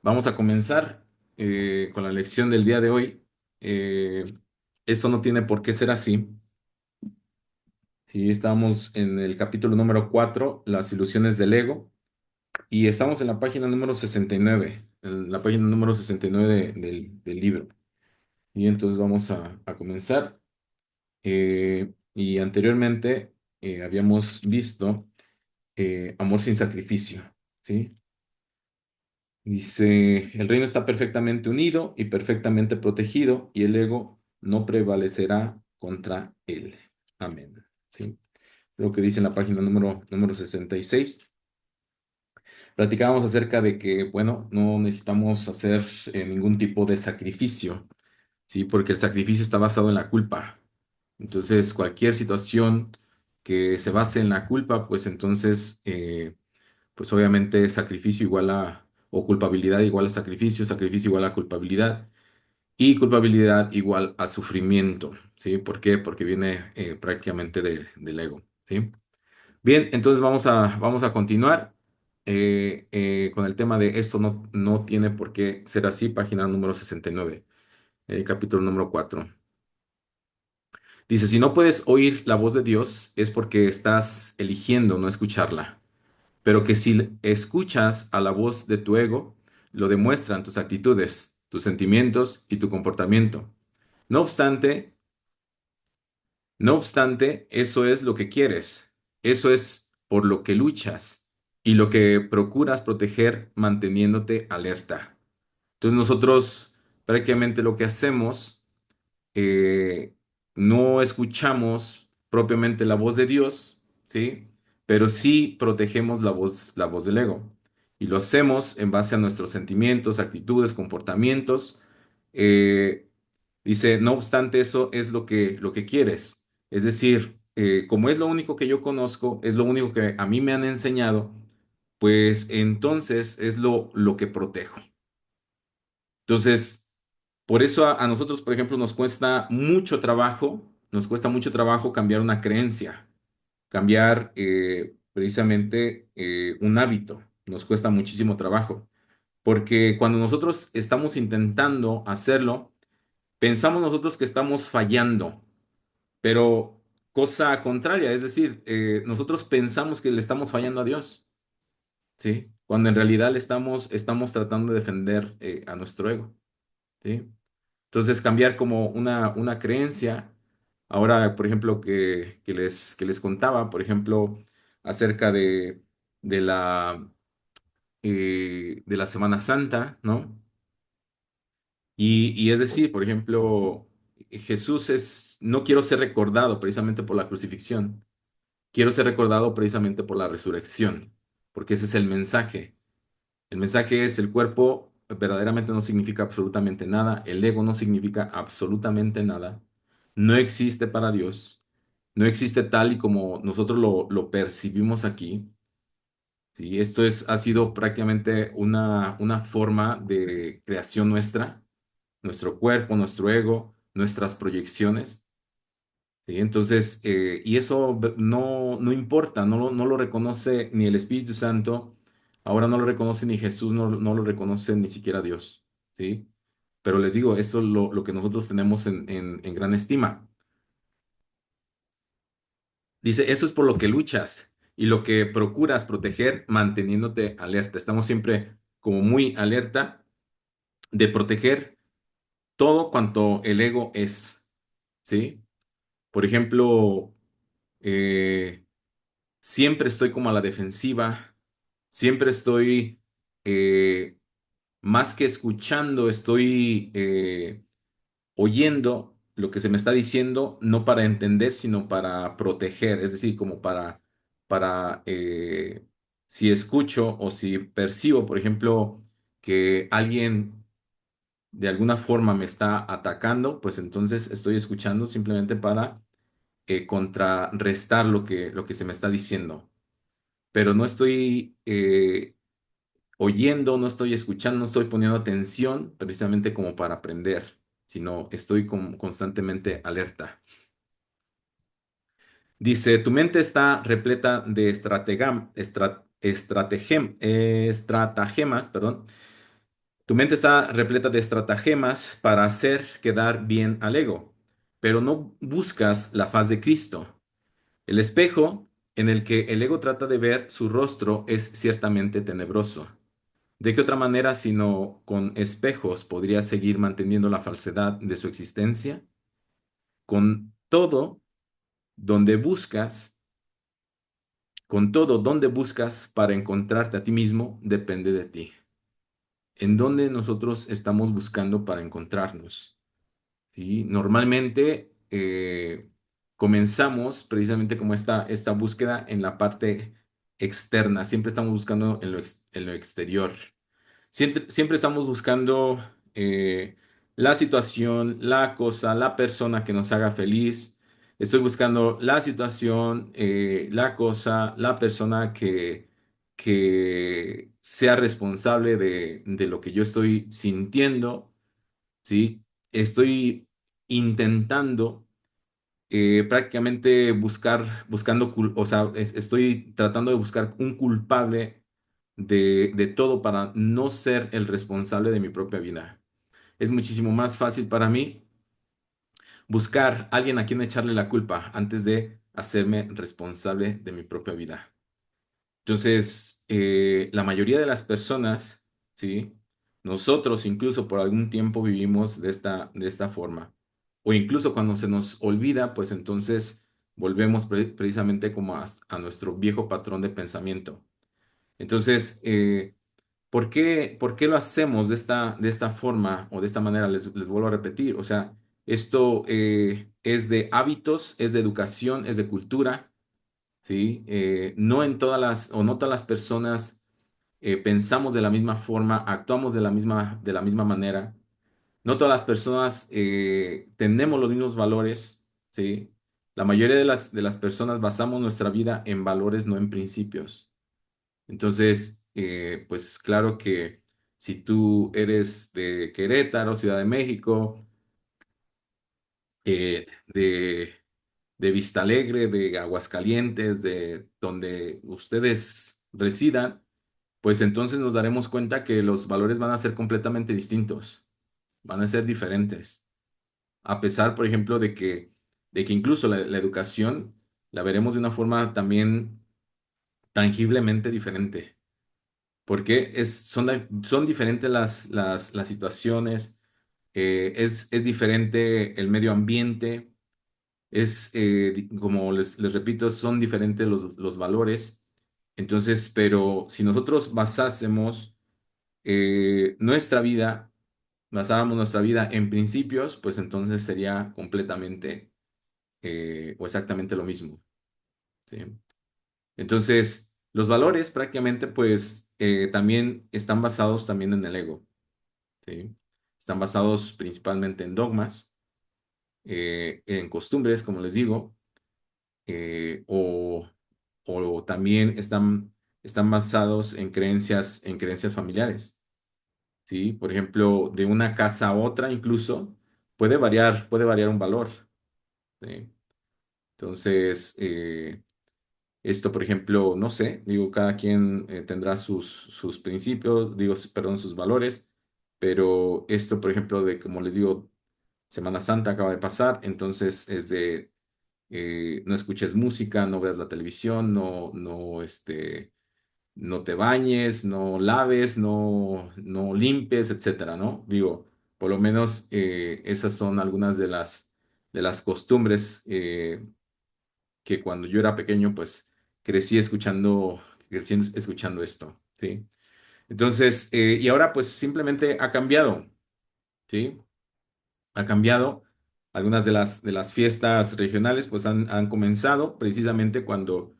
Vamos a comenzar con la lección del día de hoy. Eh, Esto no tiene por qué ser así. Sí, estamos en el capítulo número 4, las ilusiones del ego, y estamos en la página número 69, en la página número 69 del libro. Y entonces vamos a comenzar. Y anteriormente habíamos visto amor sin sacrificio. ¿Sí? Dice, el reino está perfectamente unido y perfectamente protegido y el ego no prevalecerá contra él. Amén. ¿Sí? Lo que dice en la página número 66. Platicábamos acerca de que, bueno, no necesitamos hacer ningún tipo de sacrificio, ¿sí? Porque el sacrificio está basado en la culpa. Entonces, cualquier situación que se base en la culpa, pues entonces pues obviamente sacrificio igual a, o culpabilidad igual a sacrificio, sacrificio igual a culpabilidad y culpabilidad igual a sufrimiento, ¿sí? ¿Por qué? Porque viene prácticamente del ego, ¿sí? Bien, entonces vamos a continuar con el tema de esto no tiene por qué ser así, página número 69, capítulo número 4. Dice, si no puedes oír la voz de Dios es porque estás eligiendo no escucharla. Pero que si escuchas a la voz de tu ego, lo demuestran tus actitudes, tus sentimientos y tu comportamiento. No obstante, no obstante, eso es lo que quieres, eso es por lo que luchas y lo que procuras proteger manteniéndote alerta. Entonces nosotros prácticamente lo que hacemos eh, no escuchamos propiamente la voz de Dios, ¿sí? Pero sí protegemos la voz del ego. Y lo hacemos en base a nuestros sentimientos, actitudes, comportamientos. Eh, Dice, no obstante, eso es lo que quieres. Es decir, como es lo único que yo conozco, es lo único que a mí me han enseñado, pues entonces es lo que protejo. Entonces, por eso a nosotros, por ejemplo, nos cuesta mucho trabajo cambiar una creencia, cambiar precisamente un hábito, nos cuesta muchísimo trabajo, porque cuando nosotros estamos intentando hacerlo, pensamos nosotros que estamos fallando, pero cosa contraria, es decir, nosotros pensamos que le estamos fallando a Dios, ¿sí? Cuando en realidad estamos tratando de defender a nuestro ego, ¿sí? Entonces, cambiar como una creencia. Ahora, por ejemplo, que les contaba, por ejemplo, acerca de la Semana Santa, ¿no? Y es decir, por ejemplo, Jesús no quiero ser recordado precisamente por la crucifixión, quiero ser recordado precisamente por la resurrección, porque ese es el mensaje. El mensaje es el cuerpo verdaderamente no significa absolutamente nada, el ego no significa absolutamente nada, no existe para Dios, no existe tal y como nosotros lo percibimos aquí. ¿Sí? Ha sido prácticamente una forma de creación nuestra, nuestro cuerpo, nuestro ego, nuestras proyecciones. ¿Sí? Entonces, y eso no importa, no lo reconoce ni el Espíritu Santo, ahora no lo reconoce ni Jesús, no lo reconoce ni siquiera Dios, ¿sí? Pero les digo, eso es lo que nosotros tenemos en gran estima. Dice, eso es por lo que luchas y lo que procuras proteger manteniéndote alerta. Estamos siempre como muy alerta de proteger todo cuanto el ego es, ¿sí? Por ejemplo, eh, siempre estoy como a la defensiva, siempre estoy, más que escuchando, estoy oyendo lo que se me está diciendo, no para entender, sino para proteger, es decir, como para si escucho o si percibo, por ejemplo, que alguien de alguna forma me está atacando, pues entonces estoy escuchando simplemente para contrarrestar lo que se me está diciendo, pero no estoy oyendo, no estoy escuchando, no estoy poniendo atención precisamente como para aprender, sino estoy constantemente alerta. Dice, tu mente está repleta de estratagemas, perdón, Tu mente está repleta de estratagemas para hacer quedar bien al ego, pero no buscas la faz de Cristo. El espejo en el que el ego trata de ver su rostro es ciertamente tenebroso. ¿De qué otra manera sino con espejos podría seguir manteniendo la falsedad de su existencia? Con todo, donde buscas, con todo, donde buscas para encontrarte a ti mismo, depende de ti. ¿En dónde nosotros estamos buscando para encontrarnos? ¿Sí? Normalmente comenzamos precisamente como esta búsqueda en la parte externa. Siempre estamos buscando en lo exterior. Siempre estamos buscando la situación, la cosa, la persona que nos haga feliz. Estoy buscando la situación, la cosa, la persona que sea responsable de lo que yo estoy sintiendo, ¿sí? Estoy intentando prácticamente o sea, estoy tratando de buscar un culpable de todo para no ser el responsable de mi propia vida. Es muchísimo más fácil para mí buscar a alguien a quien echarle la culpa antes de hacerme responsable de mi propia vida. Entonces, la mayoría de las personas, ¿sí? Nosotros incluso por algún tiempo vivimos de esta forma. O incluso cuando se nos olvida, pues entonces volvemos precisamente como a nuestro viejo patrón de pensamiento. Entonces, por qué lo hacemos de esta forma o de esta manera? Les vuelvo a repetir. O sea, esto es de hábitos, es de educación, es de cultura. ¿Sí? No en todas o no todas las personas pensamos de la misma forma, actuamos de la misma manera. No todas las personas tenemos los mismos valores, ¿sí? La mayoría de las personas basamos nuestra vida en valores, no en principios. Entonces, pues claro que si tú eres de Querétaro, Ciudad de México, de Vista Alegre, de Aguascalientes, de donde ustedes residan, pues entonces nos daremos cuenta que los valores van a ser completamente distintos, van a ser diferentes. A pesar, por ejemplo, de que incluso la educación la veremos de una forma también tangiblemente diferente, porque son diferentes las situaciones, es diferente el medio ambiente. Como les repito, son diferentes los valores. Entonces, pero si nosotros nuestra vida, basáramos nuestra vida en principios, pues entonces sería completamente o exactamente lo mismo. ¿Sí? Entonces, los valores prácticamente, pues también están basados también en el ego. ¿Sí? Están basados principalmente en dogmas, en costumbres, como les digo, eh, o, o también están basados en creencias familiares, ¿sí? Por ejemplo, de una casa a otra incluso puede variar un valor, ¿sí? Entonces, esto, por ejemplo, no sé, digo, cada quien tendrá sus principios, digo, perdón, sus valores, pero esto, por ejemplo, de, como les digo, Semana Santa acaba de pasar, entonces es de no escuches música, no veas la televisión, no te bañes, no laves, no limpies, etcétera, ¿no? Digo, por lo menos esas son algunas de las costumbres que cuando yo era pequeño, pues creciendo escuchando esto, ¿sí? Entonces, y ahora pues simplemente ha cambiado, ¿sí? Ha cambiado. Algunas de las fiestas regionales pues han comenzado precisamente cuando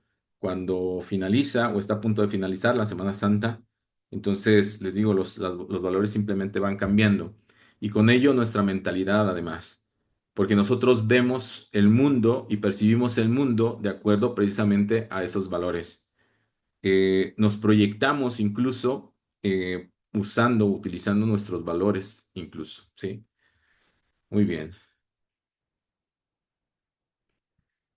finaliza o está a punto de finalizar la Semana Santa. Entonces, les digo, los valores simplemente van cambiando y con ello nuestra mentalidad además, porque nosotros vemos el mundo y percibimos el mundo de acuerdo precisamente a esos valores. Nos proyectamos incluso utilizando nuestros valores incluso, ¿sí? Muy bien.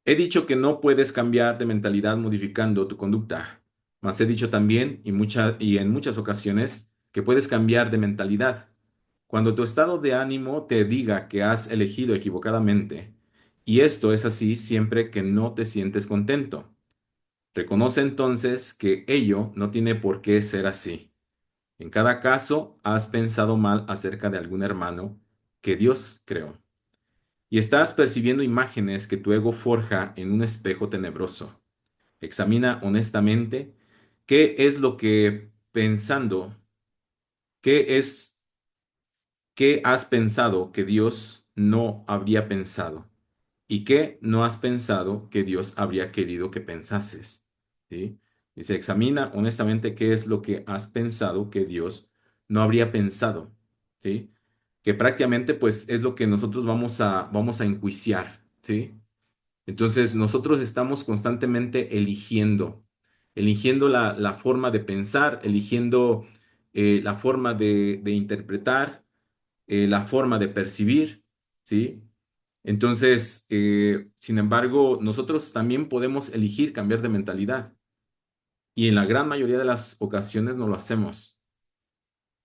He dicho que no puedes cambiar de mentalidad modificando tu conducta, mas he dicho también y en muchas ocasiones que puedes cambiar de mentalidad. Cuando tu estado de ánimo te diga que has elegido equivocadamente, y esto es así siempre que no te sientes contento. Reconoce entonces que ello no tiene por qué ser así. En cada caso, has pensado mal acerca de algún hermano que Dios creó. Y estás percibiendo imágenes que tu ego forja en un espejo tenebroso. Examina honestamente qué es lo que pensando, qué es, qué has pensado que Dios no habría pensado y qué no has pensado que Dios habría querido que pensases. ¿Sí? Dice, examina honestamente qué es lo que has pensado que Dios no habría pensado. ¿Sí? Que prácticamente pues es lo que nosotros vamos a enjuiciar. ¿Sí? Entonces, nosotros estamos constantemente eligiendo la forma de pensar, eligiendo la forma de interpretar, la forma de percibir, ¿sí? Entonces, sin embargo, nosotros también podemos elegir cambiar de mentalidad y en la gran mayoría de las ocasiones no lo hacemos.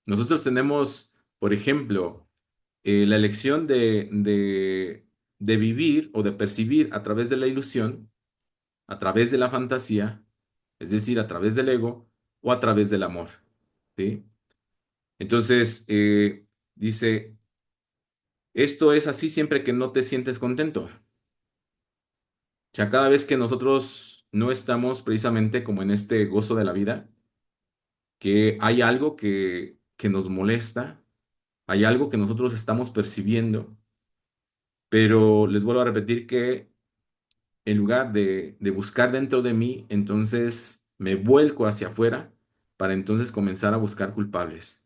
Nosotros tenemos, por ejemplo, la elección de vivir o de percibir a través de la ilusión, a través de la fantasía, es decir, a través del ego o a través del amor, ¿sí? Entonces, dice, esto es así siempre que no te sientes contento. O sea, cada vez que nosotros no estamos precisamente como en este gozo de la vida, que hay algo que nos molesta, hay algo que nosotros estamos percibiendo, pero les vuelvo a repetir que en lugar de buscar dentro de mí, entonces me vuelco hacia afuera para entonces comenzar a buscar culpables,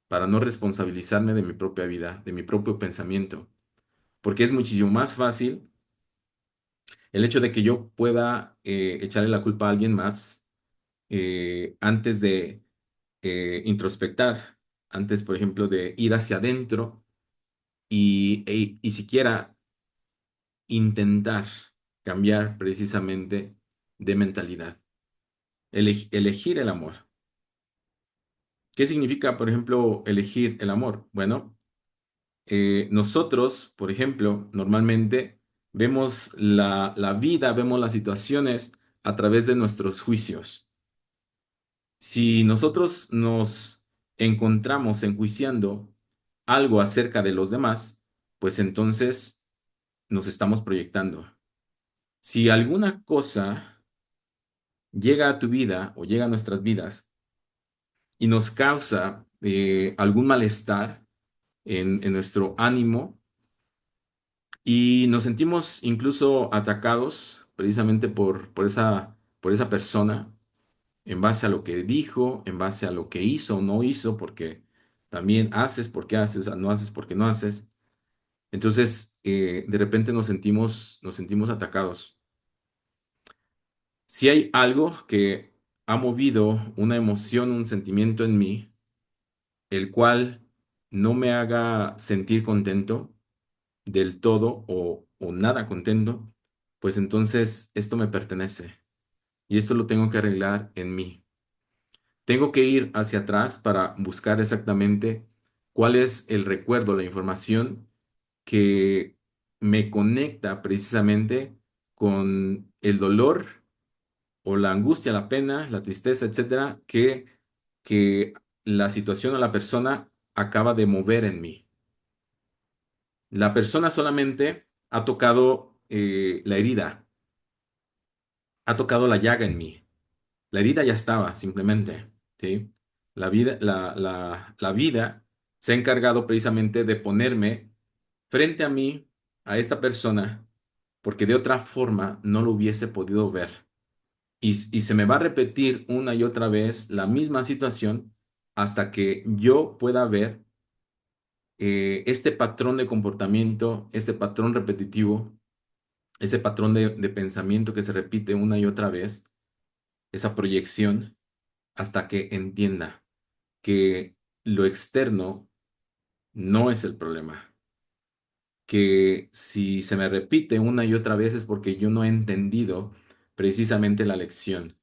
para no responsabilizarme de mi propia vida, de mi propio pensamiento, porque es muchísimo más fácil el hecho de que yo pueda echarle la culpa a alguien más antes de introspectar, antes, por ejemplo, de ir hacia adentro y siquiera intentar cambiar precisamente de mentalidad. Elegir el amor. ¿Qué significa, por ejemplo, elegir el amor? Bueno, nosotros, por ejemplo, normalmente vemos la vida, vemos las situaciones a través de nuestros juicios. Si nosotros nos encontramos enjuiciando algo acerca de los demás, pues entonces nos estamos proyectando. Si alguna cosa llega a tu vida o llega a nuestras vidas y nos causa algún malestar en nuestro ánimo y nos sentimos incluso atacados precisamente por esa persona en base a lo que dijo, en base a lo que hizo o no hizo, porque también haces porque haces, no haces porque no haces. Entonces, de repente nos sentimos atacados. Si hay algo que ha movido una emoción, un sentimiento en mí, el cual no me haga sentir contento del todo o nada contento, pues entonces esto me pertenece y esto lo tengo que arreglar en mí. Tengo que ir hacia atrás para buscar exactamente cuál es el recuerdo, la información que me conecta precisamente con el dolor o la angustia, la pena, la tristeza, etcétera, que la situación o la persona acaba de mover en mí. La persona solamente ha tocado la herida, ha tocado la llaga en mí. La herida ya estaba, simplemente, ¿sí? La vida se ha encargado precisamente de ponerme frente a mí, a esta persona, porque de otra forma no lo hubiese podido ver. Y se me va a repetir una y otra vez la misma situación hasta que yo pueda ver este patrón de comportamiento, este patrón repetitivo, ese patrón de pensamiento que se repite una y otra vez, esa proyección, hasta que entienda que lo externo no es el problema, que si se me repite una y otra vez es porque yo no he entendido precisamente la lección.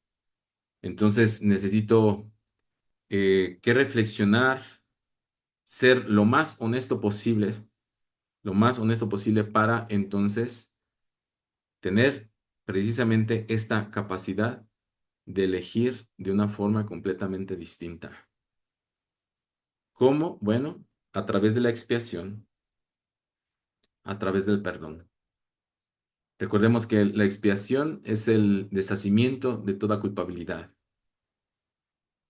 Entonces necesito que reflexionar, ser lo más honesto posible para entonces tener precisamente esta capacidad de elegir de una forma completamente distinta. ¿Cómo? Bueno, a través de la expiación, a través del perdón. Recordemos que la expiación es el deshacimiento de toda culpabilidad,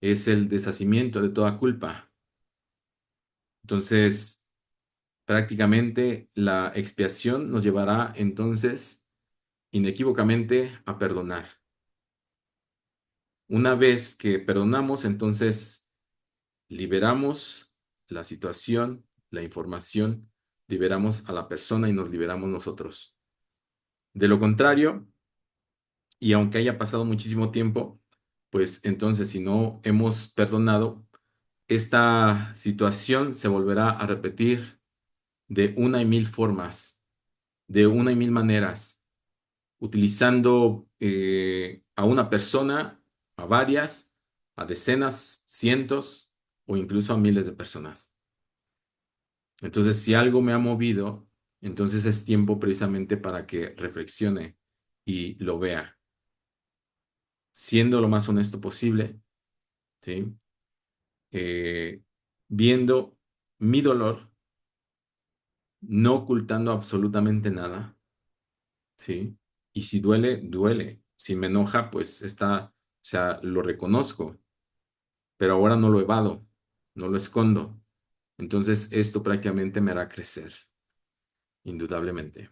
es el deshacimiento de toda culpa. Entonces, prácticamente la expiación nos llevará entonces inequívocamente a perdonar. Una vez que perdonamos, entonces liberamos la situación, la información, liberamos a la persona y nos liberamos nosotros. De lo contrario, y aunque haya pasado muchísimo tiempo, pues entonces si no hemos perdonado, esta situación se volverá a repetir de una y mil formas, de una y mil maneras, utilizando a una persona, a varias, a decenas, cientos o incluso a miles de personas. Entonces, si algo me ha movido, entonces es tiempo precisamente para que reflexione y lo vea, siendo lo más honesto posible, ¿sí? Eh, Viendo mi dolor, no ocultando absolutamente nada, ¿sí? Y si duele, duele. Si me enoja, pues está, o sea, lo reconozco, pero ahora no lo evado, no lo escondo. Entonces, esto prácticamente me hará crecer, indudablemente.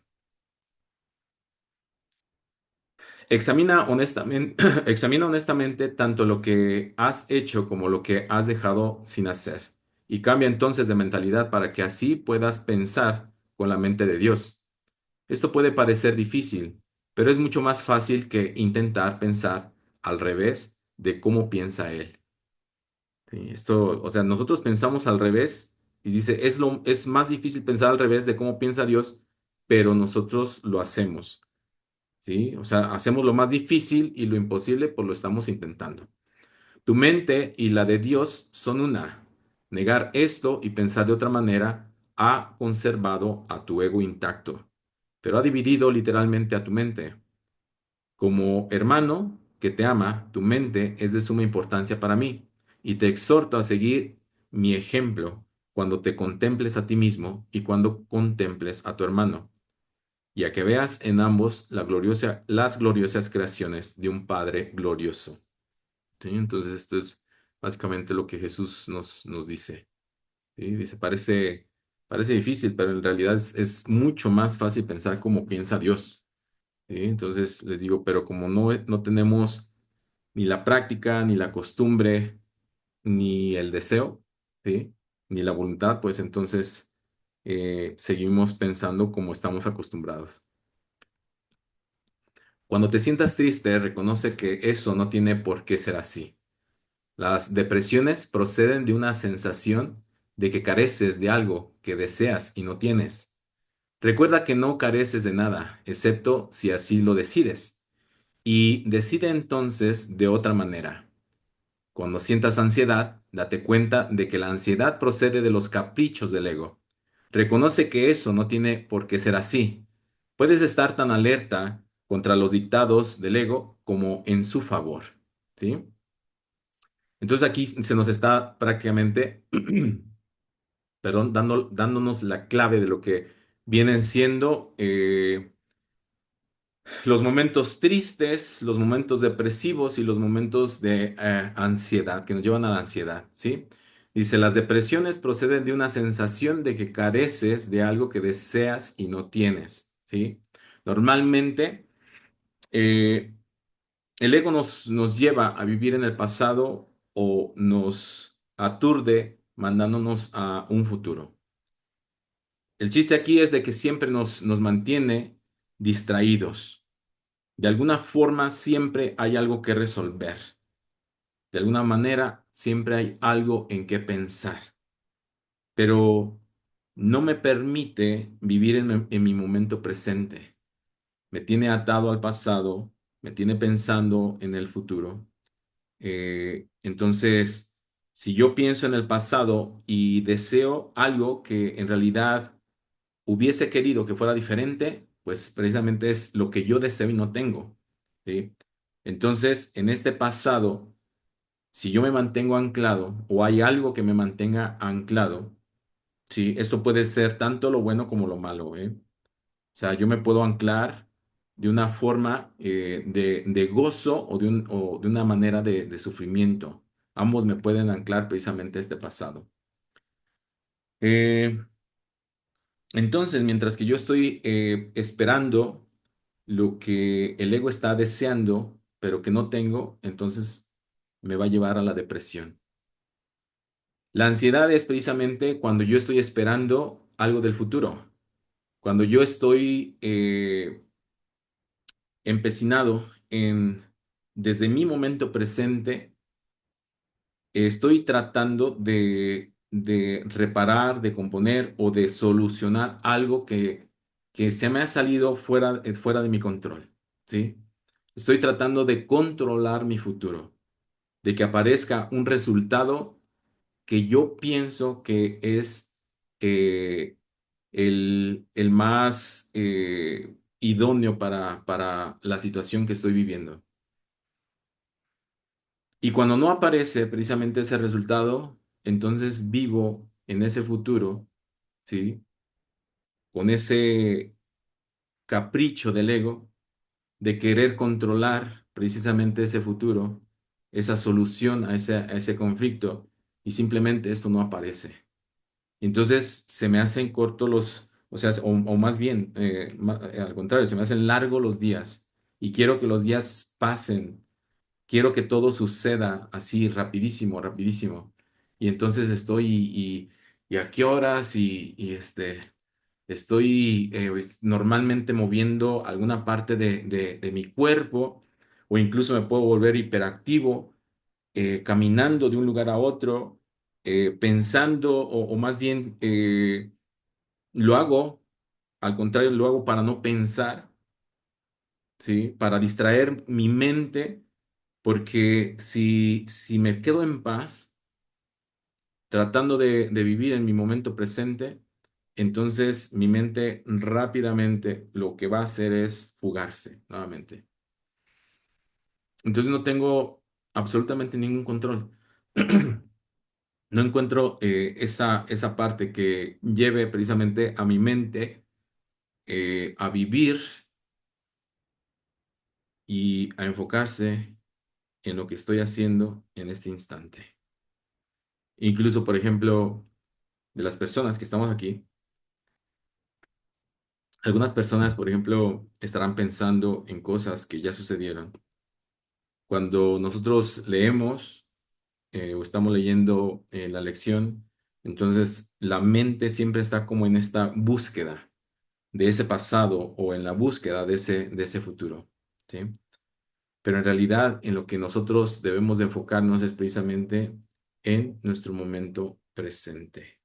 Examina honestamente, examina honestamente tanto lo que has hecho como lo que has dejado sin hacer. Y cambia entonces de mentalidad para que así puedas pensar con la mente de Dios. Esto puede parecer difícil, pero es mucho más fácil que intentar pensar al revés de cómo piensa Él. Sí, esto, o sea, nosotros pensamos al revés y dice, es más difícil pensar al revés de cómo piensa Dios, pero nosotros lo hacemos. ¿Sí? O sea, hacemos lo más difícil y lo imposible, pues lo estamos intentando. Tu mente y la de Dios son una. Negar esto y pensar de otra manera ha conservado a tu ego intacto, pero ha dividido literalmente a tu mente. Como hermano que te ama, tu mente es de suma importancia para mí y te exhorto a seguir mi ejemplo cuando te contemples a ti mismo y cuando contemples a tu hermano y a que veas en ambos las gloriosas creaciones de un Padre glorioso. ¿Sí? Entonces esto es básicamente lo que Jesús nos dice. ¿Sí? Dice, parece difícil, pero en realidad es mucho más fácil pensar como piensa Dios. ¿Sí? Entonces les digo, pero como no tenemos ni la práctica, ni la costumbre, ni el deseo, ¿sí? Ni la voluntad, pues entonces seguimos pensando como estamos acostumbrados. Cuando te sientas triste, reconoce que eso no tiene por qué ser así. Las depresiones proceden de una sensación de que careces de algo que deseas y no tienes. Recuerda que no careces de nada, excepto si así lo decides. Y decide entonces de otra manera. Cuando sientas ansiedad, date cuenta de que la ansiedad procede de los caprichos del ego. Reconoce que eso no tiene por qué ser así. Puedes estar tan alerta contra los dictados del ego como en su favor, ¿sí? Entonces aquí se nos está prácticamente, perdón, dándonos la clave de lo que vienen siendo los momentos tristes, los momentos depresivos y los momentos de ansiedad, que nos llevan a la ansiedad, ¿sí? Dice, las depresiones proceden de una sensación de que careces de algo que deseas y no tienes, ¿sí? Normalmente, eh, el ego nos lleva a vivir en el pasado o nos aturde mandándonos a un futuro. El chiste aquí es de que siempre nos mantiene distraídos. De alguna forma siempre hay algo que resolver. De alguna manera siempre hay algo en qué pensar. Pero no me permite vivir en mi momento presente. Me tiene atado al pasado, me tiene pensando en el futuro. Entonces, Si yo pienso en el pasado y deseo algo que en realidad hubiese querido que fuera diferente, pues precisamente es lo que yo deseo y no tengo, ¿sí? Entonces, en este pasado, si yo me mantengo anclado o hay algo que me mantenga anclado, ¿sí? Esto puede ser tanto lo bueno como lo malo, ¿eh? O sea, yo me puedo anclar de una forma de gozo o de una manera de sufrimiento. Ambos me pueden anclar precisamente a este pasado. Eh, entonces, mientras que yo estoy esperando lo que el ego está deseando, pero que no tengo, entonces me va a llevar a la depresión. La ansiedad es precisamente cuando yo estoy esperando algo del futuro, cuando yo estoy empecinado en, desde mi momento presente, estoy tratando de reparar, de componer o de solucionar algo que se me ha salido fuera de mi control, ¿sí? Estoy tratando de controlar mi futuro, de que aparezca un resultado que yo pienso que es eh, el más idóneo para la situación que estoy viviendo. Y cuando no aparece precisamente ese resultado, entonces vivo en ese futuro, ¿sí? Con ese capricho del ego de querer controlar precisamente ese futuro, esa solución a ese conflicto, y simplemente esto no aparece. Entonces se me hacen cortos o sea, o más bien, al contrario, se me hacen largos los días y quiero que los días pasen. Quiero que todo suceda así rapidísimo, rapidísimo. Y entonces estoy y a qué horas estoy pues, normalmente moviendo alguna parte de mi cuerpo o incluso me puedo volver hiperactivo caminando de un lugar a otro, pensando o más bien lo hago, al contrario, lo hago para no pensar, ¿sí? Para distraer mi mente porque si me quedo en paz, tratando de vivir en mi momento presente, entonces mi mente rápidamente lo que va a hacer es fugarse nuevamente. Entonces no tengo absolutamente ningún control. No encuentro esa parte que lleve precisamente a mi mente a vivir y a enfocarse en lo que estoy haciendo en este instante. Incluso, por ejemplo, de las personas que estamos aquí, algunas personas, por ejemplo, estarán pensando en cosas que ya sucedieron. Cuando nosotros leemos o estamos leyendo la lección, entonces la mente siempre está como en esta búsqueda de ese pasado o en la búsqueda de ese futuro, ¿sí? Pero en realidad en lo que nosotros debemos de enfocarnos es precisamente en nuestro momento presente.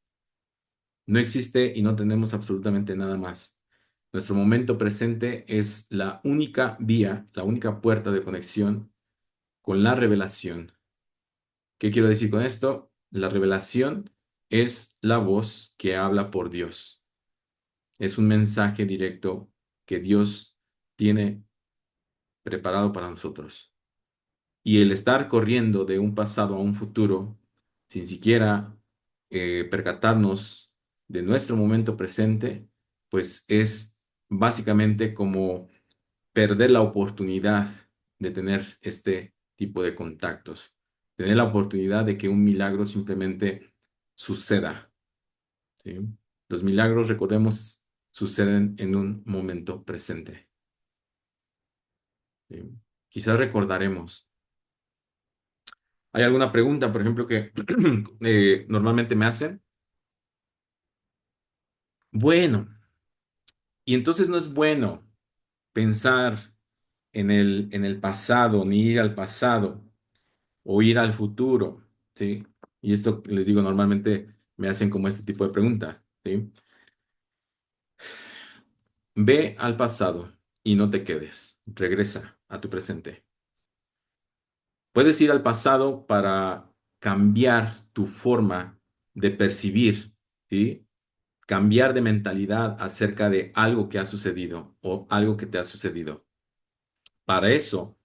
No existe y no tenemos absolutamente nada más. Nuestro momento presente es la única vía, la única puerta de conexión con la revelación. ¿Qué quiero decir con esto? La revelación es la voz que habla por Dios. Es un mensaje directo que Dios tiene preparado para nosotros. Y el estar corriendo de un pasado a un futuro sin siquiera percatarnos de nuestro momento presente, pues es básicamente como perder la oportunidad de tener este tipo de contactos, tener la oportunidad de que un milagro simplemente suceda, ¿sí? Los milagros, recordemos, suceden en un momento presente, ¿sí? Quizás recordaremos. ¿Hay alguna pregunta, por ejemplo, que normalmente me hacen? Bueno, y entonces no es bueno pensar en el pasado, ni ir al pasado o ir al futuro, ¿sí? Y esto les digo, normalmente me hacen como este tipo de preguntas, ¿sí? Ve al pasado y no te quedes, regresa a tu presente. Puedes ir al pasado para cambiar tu forma de percibir, ¿sí? Cambiar de mentalidad acerca de algo que ha sucedido o algo que te ha sucedido. Para eso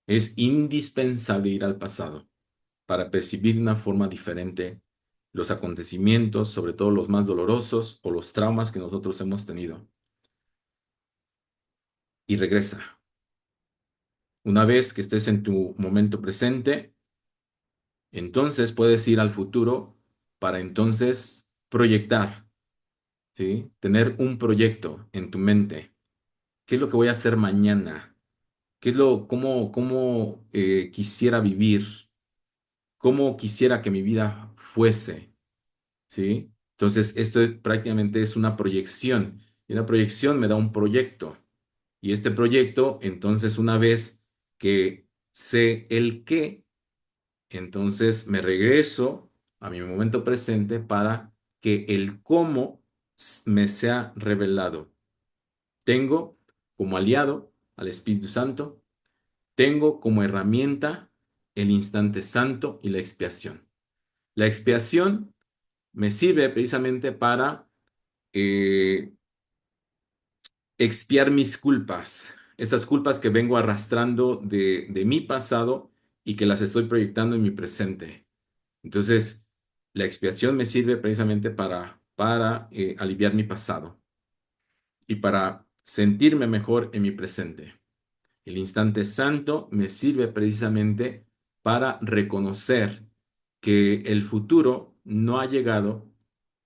es indispensable ir al pasado, para percibir de una forma diferente los acontecimientos, sobre todo los más dolorosos o los traumas que nosotros hemos tenido. Y regresa. Una vez que estés en tu momento presente, entonces puedes ir al futuro para entonces proyectar, ¿sí? Tener un proyecto en tu mente. ¿Qué es lo que voy a hacer mañana? ¿Cómo quisiera vivir? ¿Cómo quisiera que mi vida fuese? ¿Sí? Entonces, prácticamente es una proyección. Y una proyección me da un proyecto. Y este proyecto, entonces, una vez que sé el qué, entonces me regreso a mi momento presente para que el cómo me sea revelado. Tengo como aliado al Espíritu Santo, tengo como herramienta el instante santo y la expiación. La expiación me sirve precisamente para eh, expiar mis culpas, estas culpas que vengo arrastrando de mi pasado y que las estoy proyectando en mi presente. Entonces, la expiación me sirve precisamente para aliviar mi pasado y para sentirme mejor en mi presente. El instante santo me sirve precisamente para reconocer que el futuro no ha llegado,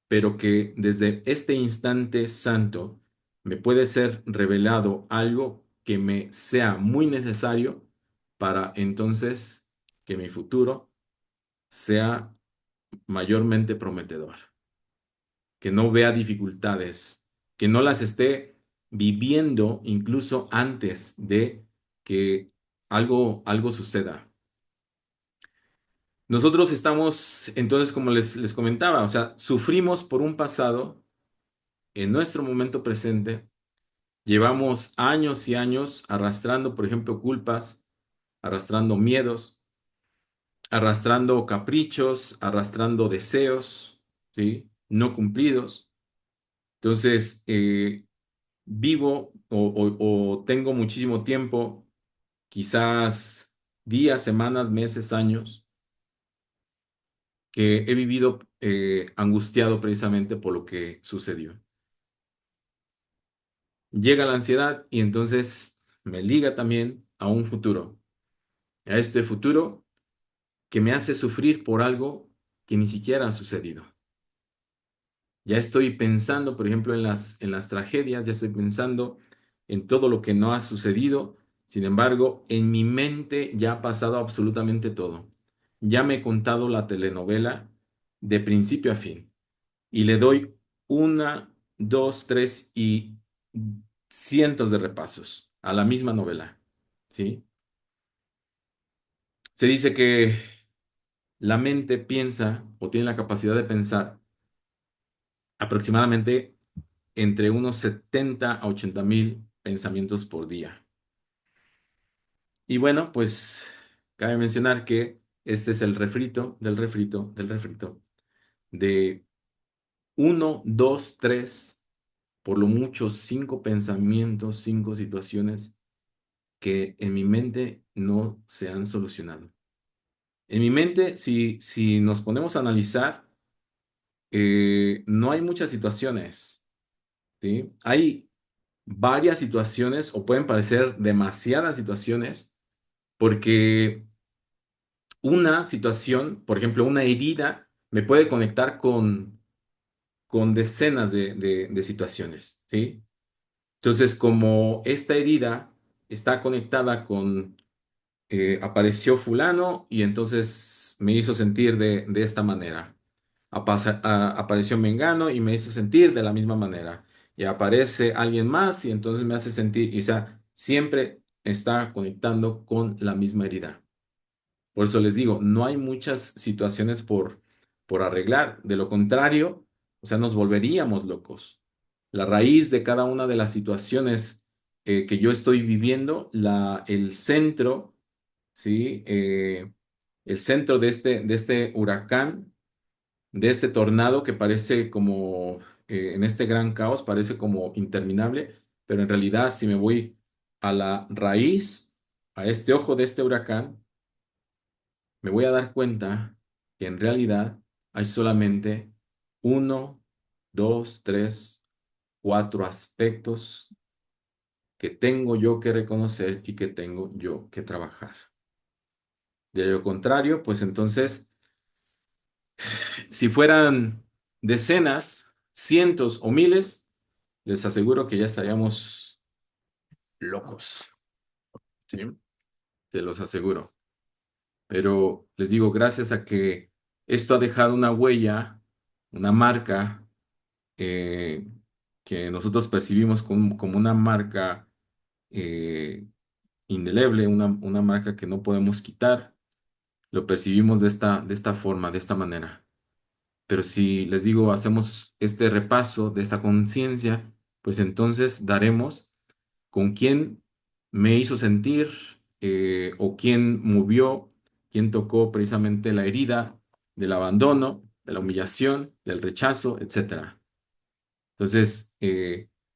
pero que desde este instante santo me puede ser revelado algo que me sea muy necesario para entonces que mi futuro sea mayormente prometedor, que no vea dificultades, que no las esté viviendo incluso antes de que algo suceda. Nosotros estamos, entonces, como les comentaba, o sea, sufrimos por un pasado en nuestro momento presente. Llevamos años y años arrastrando, por ejemplo, culpas, arrastrando miedos, arrastrando caprichos, arrastrando deseos, ¿sí? No cumplidos. Entonces, vivo o tengo muchísimo tiempo, quizás días, semanas, meses, años, que he vivido angustiado precisamente por lo que sucedió. Llega la ansiedad y entonces me liga también a un futuro, a este futuro que me hace sufrir por algo que ni siquiera ha sucedido. Ya estoy pensando, por ejemplo, en las tragedias, ya estoy pensando en todo lo que no ha sucedido. Sin embargo, en mi mente ya ha pasado absolutamente todo. Ya me he contado la telenovela de principio a fin y le doy una, dos, tres y cientos de repasos a la misma novela, ¿sí? Se dice que la mente piensa o tiene la capacidad de pensar aproximadamente entre unos 70 a 80 mil pensamientos por día. Y bueno, pues cabe mencionar que este es el refrito del refrito del refrito de uno, dos, tres, por lo mucho cinco pensamientos, cinco situaciones que en mi mente no se han solucionado. En mi mente, si nos ponemos a analizar, no hay muchas situaciones, ¿sí? Hay varias situaciones o pueden parecer demasiadas situaciones porque una situación, por ejemplo, una herida, me puede conectar con decenas de situaciones, ¿sí? Entonces, como esta herida está conectada con apareció fulano y entonces me hizo sentir de esta manera. Apareció Mengano y me hizo sentir de la misma manera. Y aparece alguien más y entonces me hace sentir, o sea, siempre está conectando con la misma herida. Por eso les digo, no hay muchas situaciones por arreglar. De lo contrario, o sea, nos volveríamos locos. La raíz de cada una de las situaciones que yo estoy viviendo, el centro, ¿sí? el centro de este huracán, de este tornado que parece como, en este gran caos, parece como interminable, pero en realidad si me voy a la raíz, a este ojo de este huracán, me voy a dar cuenta que en realidad hay solamente uno, dos, tres, cuatro aspectos que tengo yo que reconocer y que tengo yo que trabajar. De lo contrario, pues entonces, si fueran decenas, cientos o miles, les aseguro que ya estaríamos locos, ¿sí? Se los aseguro. Pero les digo, gracias a que esto ha dejado una huella, una marca, eh, que nosotros percibimos como una marca eh, indeleble, una marca que no podemos quitar, lo percibimos de esta forma, de esta manera. Pero si les digo, hacemos este repaso de esta conciencia, pues entonces daremos con quién me hizo sentir, o quién movió, quién tocó precisamente la herida del abandono, de la humillación, del rechazo, etcétera. Entonces,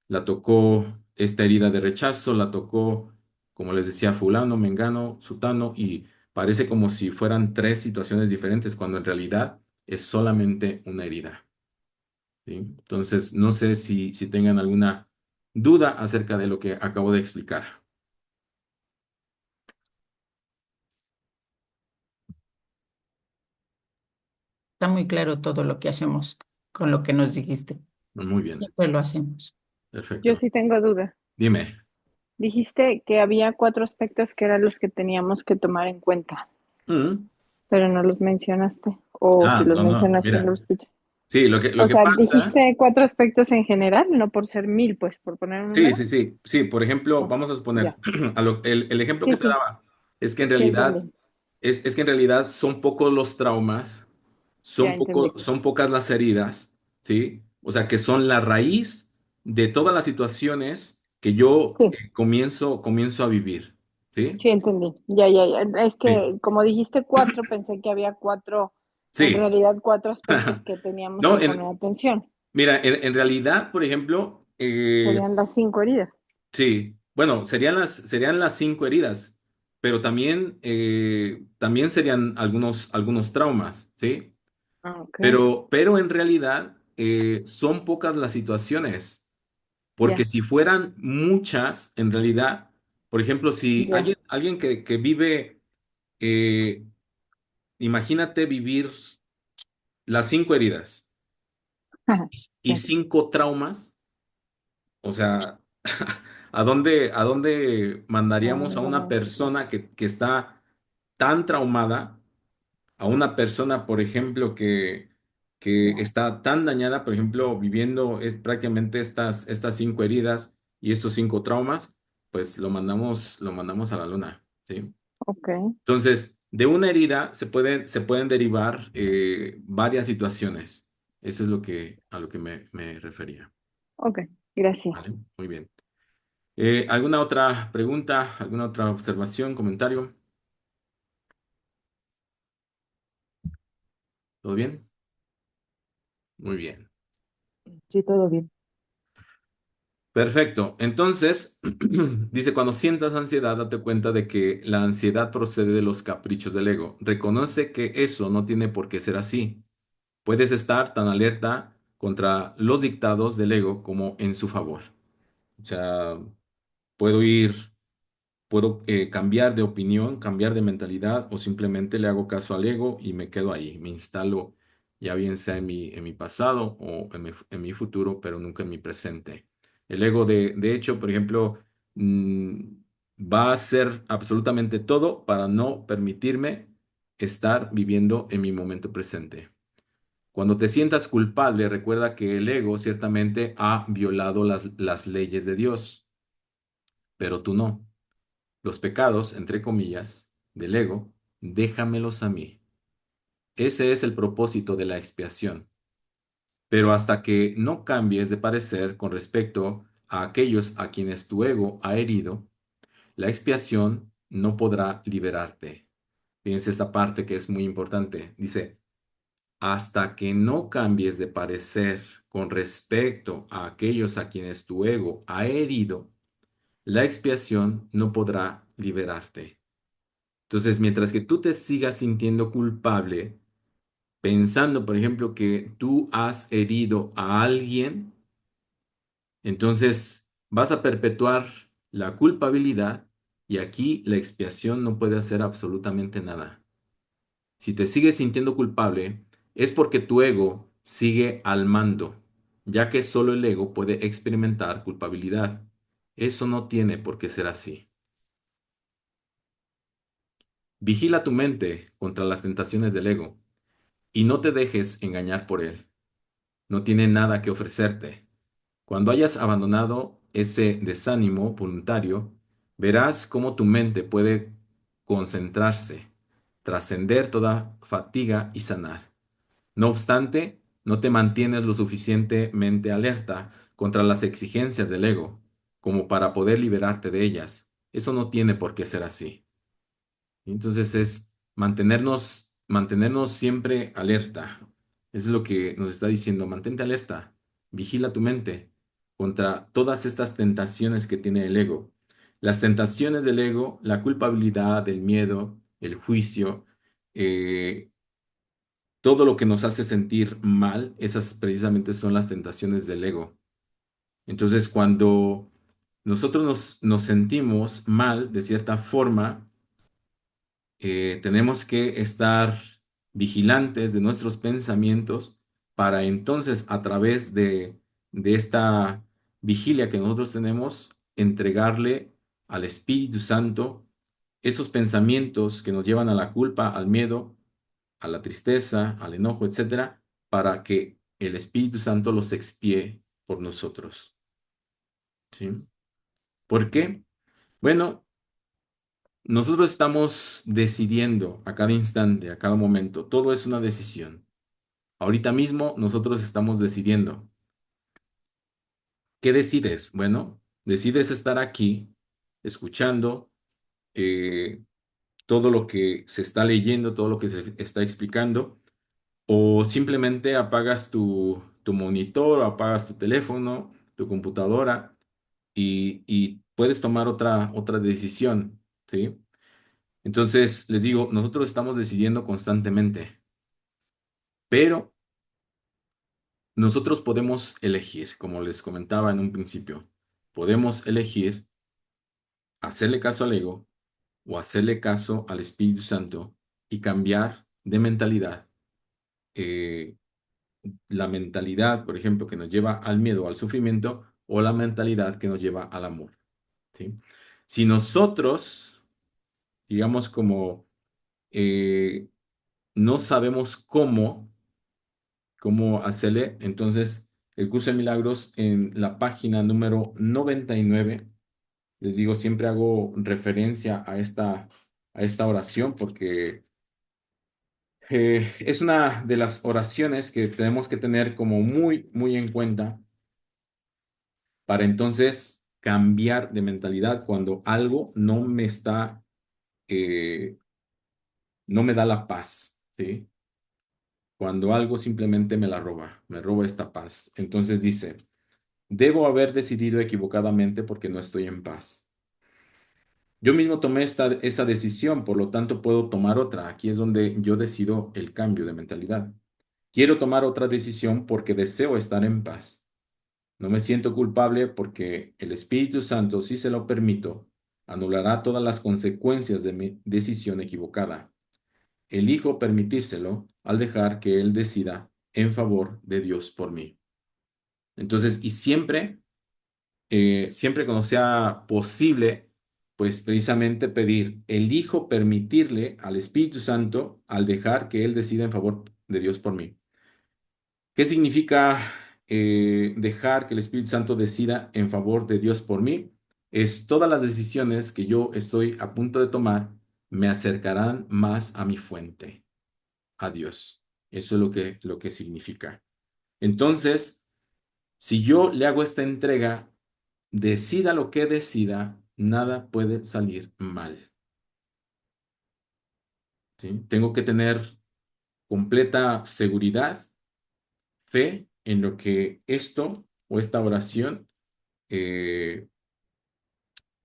la tocó esta herida de rechazo, la tocó, como les decía, fulano, mengano, sutano, y parece como si fueran tres situaciones diferentes, cuando en realidad es solamente una herida, ¿sí? Entonces, no sé si tengan alguna duda acerca de lo que acabo de explicar. Está muy claro todo lo que hacemos con lo que nos dijiste. Muy bien, Siempre lo hacemos. Yo perfecto. sí tengo duda. Dime. Dijiste que había cuatro aspectos que eran los que teníamos que tomar en cuenta, Mm. pero no los mencionaste. O si los No, no, mencionaste, no mira. los escuché. Sí, lo O que sea, pasa. dijiste cuatro aspectos en general, no por ser mil, pues por poner un Sí, número. sí, sí, sí. Por ejemplo, Oh, vamos a suponer, ya. el ejemplo que Sí, te sí, daba es que en sí realidad, entendí. es que en realidad son pocos los traumas, Ya entendí. son pocas las heridas, ¿sí? O sea, que son la raíz de todas las situaciones que yo, Sí, comienzo a vivir, ¿sí? sí entendí. Ya, ya, ya. Es Sí. que como dijiste cuatro, pensé que había cuatro, en Sí. realidad cuatro aspectos que teníamos No, que poner atención. mira, en realidad, por ejemplo, Serían las cinco heridas. sí, bueno, serían las cinco heridas, pero también, también serían algunos traumas, ¿sí? Ah, ok, Pero en realidad, son pocas las situaciones, porque ya, si fueran muchas, en realidad, por ejemplo, si ya. alguien que vive, eh, imagínate vivir las cinco heridas y Sí. cinco traumas, o sea, a dónde mandaríamos a una Ah, persona que está tan traumada, a una persona, por ejemplo, que ya, está tan dañada, por ejemplo, viviendo prácticamente estas cinco heridas y estos cinco traumas, pues lo mandamos a la luna, ¿sí? ok, Entonces, de una herida se pueden derivar, varias situaciones. Eso es a lo que me refería, ok, gracias. ¿vale? Muy bien. ¿Alguna otra pregunta, alguna otra observación, comentario? ¿Todo bien? Muy bien. Sí, todo bien. Perfecto. Entonces, dice, cuando sientas ansiedad, date cuenta de que la ansiedad procede de los caprichos del ego. Reconoce que eso no tiene por qué ser así. Puedes estar tan alerta contra los dictados del ego como en su favor. O sea, puedo ir puedo, cambiar de opinión, cambiar de mentalidad, o simplemente le hago caso al ego y me quedo ahí, me instalo, ya bien sea en mi pasado o en mi futuro, pero nunca en mi presente. El ego, de hecho, por ejemplo, mm, va a hacer absolutamente todo para no permitirme estar viviendo en mi momento presente. Cuando te sientas culpable, recuerda que el ego ciertamente ha violado las leyes de Dios, pero tú no. Los pecados, entre comillas, del ego, déjamelos a mí. Ese es el propósito de la expiación. Pero hasta que no cambies de parecer con respecto a aquellos a quienes tu ego ha herido, la expiación no podrá liberarte. Fíjense esta parte que es muy importante. Dice, hasta que no cambies de parecer con respecto a aquellos a quienes tu ego ha herido, la expiación no podrá liberarte. Entonces, mientras que tú te sigas sintiendo culpable, pensando, por ejemplo, que tú has herido a alguien, entonces vas a perpetuar la culpabilidad y aquí la expiación no puede hacer absolutamente nada. Si te sigues sintiendo culpable, es porque tu ego sigue al mando, ya que solo el ego puede experimentar culpabilidad. Eso no tiene por qué ser así. Vigila tu mente contra las tentaciones del ego y no te dejes engañar por él. No tiene nada que ofrecerte. Cuando hayas abandonado ese desánimo voluntario, verás cómo tu mente puede concentrarse, trascender toda fatiga y sanar. No obstante, no te mantienes lo suficientemente alerta contra las exigencias del ego como para poder liberarte de ellas. Eso no tiene por qué ser así. Entonces es mantenernos siempre alerta. Eso es lo que nos está diciendo. Mantente alerta. Vigila tu mente contra todas estas tentaciones que tiene el ego. Las tentaciones del ego, la culpabilidad, el miedo, el juicio, eh, todo lo que nos hace sentir mal, esas precisamente son las tentaciones del ego. Entonces, cuando nosotros nos sentimos mal de cierta forma, tenemos que estar vigilantes de nuestros pensamientos para entonces, a través de esta vigilia que nosotros tenemos, entregarle al Espíritu Santo esos pensamientos que nos llevan a la culpa, al miedo, a la tristeza, al enojo, etcétera, para que el Espíritu Santo los expíe por nosotros. ¿Sí? ¿Por qué? Bueno, nosotros estamos decidiendo a cada instante, a cada momento. Todo es una decisión. Ahorita mismo nosotros estamos decidiendo. ¿Qué decides? Bueno, decides estar aquí escuchando eh, todo lo que se está leyendo, todo lo que se está explicando, o simplemente apagas tu monitor, o apagas tu teléfono, tu computadora y puedes tomar otra decisión, ¿sí? Entonces, les digo, nosotros estamos decidiendo constantemente, pero nosotros podemos elegir, como les comentaba en un principio, podemos elegir hacerle caso al ego o hacerle caso al Espíritu Santo y cambiar de mentalidad. La mentalidad, por ejemplo, que nos lleva al miedo o al sufrimiento, o la mentalidad que nos lleva al amor, ¿sí? Si nosotros, digamos, como eh, no sabemos cómo hacerle. Entonces, el curso de milagros en la página número 99, les digo, siempre hago referencia a esta oración porque es una de las oraciones que tenemos que tener como muy, muy en cuenta para entonces cambiar de mentalidad cuando algo no me da la paz, ¿sí? Cuando algo simplemente me roba esta paz. Entonces dice, debo haber decidido equivocadamente porque no estoy en paz. Yo mismo tomé esa decisión, por lo tanto puedo tomar otra. Aquí es donde yo decido el cambio de mentalidad. Quiero tomar otra decisión porque deseo estar en paz. No me siento culpable porque el Espíritu Santo, si se lo permito, anulará todas las consecuencias de mi decisión equivocada. Elijo permitírselo al dejar que Él decida en favor de Dios por mí. Entonces, y siempre cuando sea posible, pues precisamente pedir, elijo permitirle al Espíritu Santo al dejar que Él decida en favor de Dios por mí. ¿Qué significa dejar que el Espíritu Santo decida en favor de Dios por mí? Es todas las decisiones que yo estoy a punto de tomar me acercarán más a mi fuente, a Dios. Eso es lo que significa. Entonces, si yo le hago esta entrega, decida lo que decida, nada puede salir mal. ¿sí? Tengo que tener completa seguridad, fe en lo que esto o esta oración eh,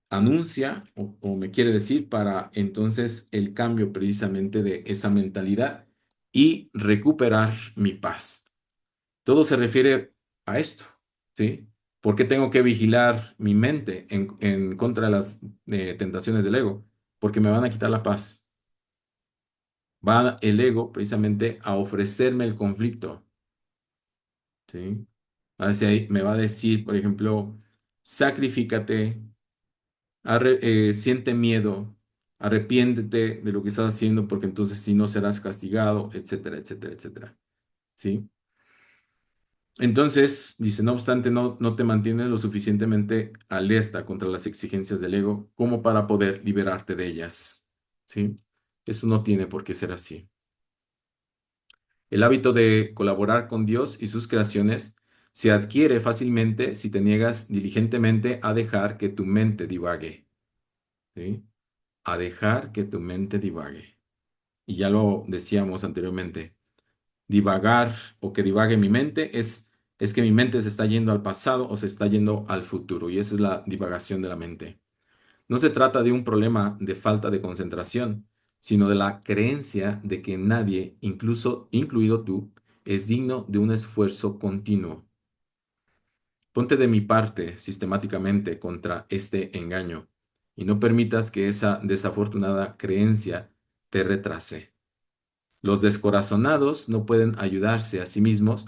anuncia o me quiere decir para entonces el cambio precisamente de esa mentalidad y recuperar mi paz. Todo se refiere a esto, ¿sí? ¿Por qué tengo que vigilar mi mente en contra de las tentaciones del ego? Porque me van a quitar la paz. Va el ego precisamente a ofrecerme el conflicto, ¿sí? Me va a decir, por ejemplo, sacrifícate, siente miedo, arrepiéntete de lo que estás haciendo porque entonces si no serás castigado, etcétera, etcétera, etcétera, ¿sí? Entonces, dice, no obstante, no te mantienes lo suficientemente alerta contra las exigencias del ego como para poder liberarte de ellas, ¿sí? Eso no tiene por qué ser así. El hábito de colaborar con Dios y sus creaciones se adquiere fácilmente si te niegas diligentemente a dejar que tu mente divague, ¿sí? A dejar que tu mente divague. Y ya lo decíamos anteriormente, divagar o que divague mi mente es que mi mente se está yendo al pasado o se está yendo al futuro, y esa es la divagación de la mente. No se trata de un problema de falta de concentración, sino de la creencia de que nadie, incluido tú, es digno de un esfuerzo continuo. Ponte de mi parte sistemáticamente contra este engaño y no permitas que esa desafortunada creencia te retrase. Los descorazonados no pueden ayudarse a sí mismos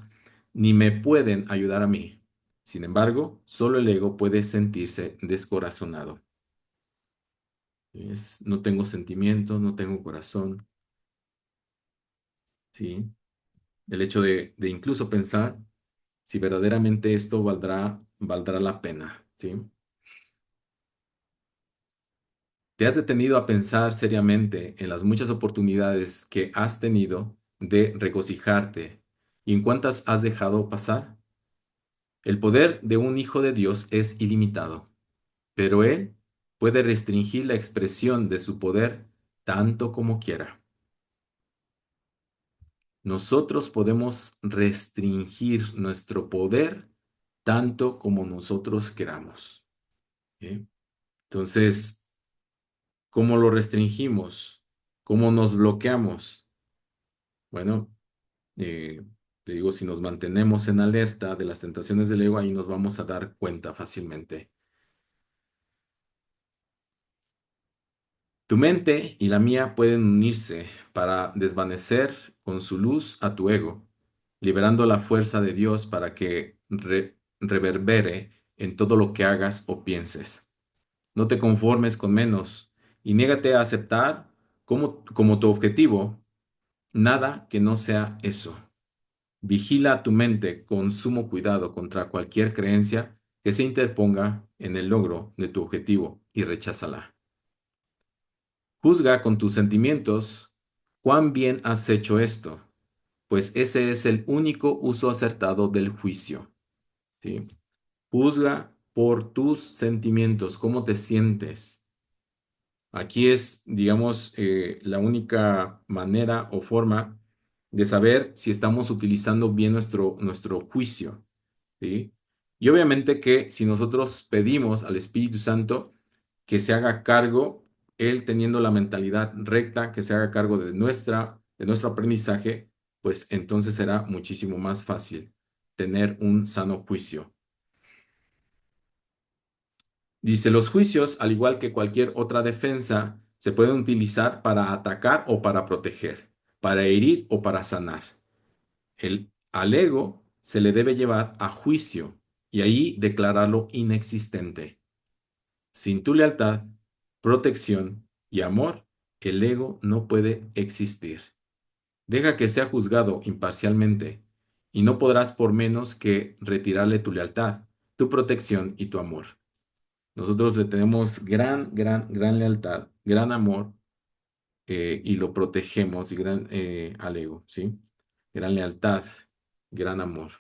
ni me pueden ayudar a mí. Sin embargo, solo el ego puede sentirse descorazonado. No tengo sentimientos, no tengo corazón, ¿sí? El hecho de incluso pensar si verdaderamente esto valdrá la pena, ¿sí? ¿Te has detenido a pensar seriamente en las muchas oportunidades que has tenido de regocijarte y en cuántas has dejado pasar? El poder de un hijo de Dios es ilimitado, pero él puede restringir la expresión de su poder tanto como quiera. Nosotros podemos restringir nuestro poder tanto como nosotros queramos, ¿sí? Entonces, ¿cómo lo restringimos? ¿Cómo nos bloqueamos? Bueno, eh, te digo, si nos mantenemos en alerta de las tentaciones del ego, ahí nos vamos a dar cuenta fácilmente. Tu mente y la mía pueden unirse para desvanecer con su luz a tu ego, liberando la fuerza de Dios para que reverbere en todo lo que hagas o pienses. No te conformes con menos y niégate a aceptar como tu objetivo nada que no sea eso. Vigila tu mente con sumo cuidado contra cualquier creencia que se interponga en el logro de tu objetivo y recházala. Juzga con tus sentimientos cuán bien has hecho esto, pues ese es el único uso acertado del juicio, ¿sí? Juzga por tus sentimientos, cómo te sientes. Aquí es, digamos, la única manera o forma de saber si estamos utilizando bien nuestro juicio, ¿sí? Y obviamente que si nosotros pedimos al Espíritu Santo que se haga cargo, Él teniendo la mentalidad recta, que se haga cargo de nuestro aprendizaje, pues entonces será muchísimo más fácil tener un sano juicio. Dice, los juicios, al igual que cualquier otra defensa, se pueden utilizar para atacar o para proteger, para herir o para sanar. Al ego se le debe llevar a juicio y ahí declararlo inexistente. Sin tu lealtad, protección y amor, el ego no puede existir. Deja que sea juzgado imparcialmente y no podrás por menos que retirarle tu lealtad, tu protección y tu amor. Nosotros le tenemos gran lealtad, gran amor, y lo protegemos y al ego, ¿sí? Gran lealtad, gran amor.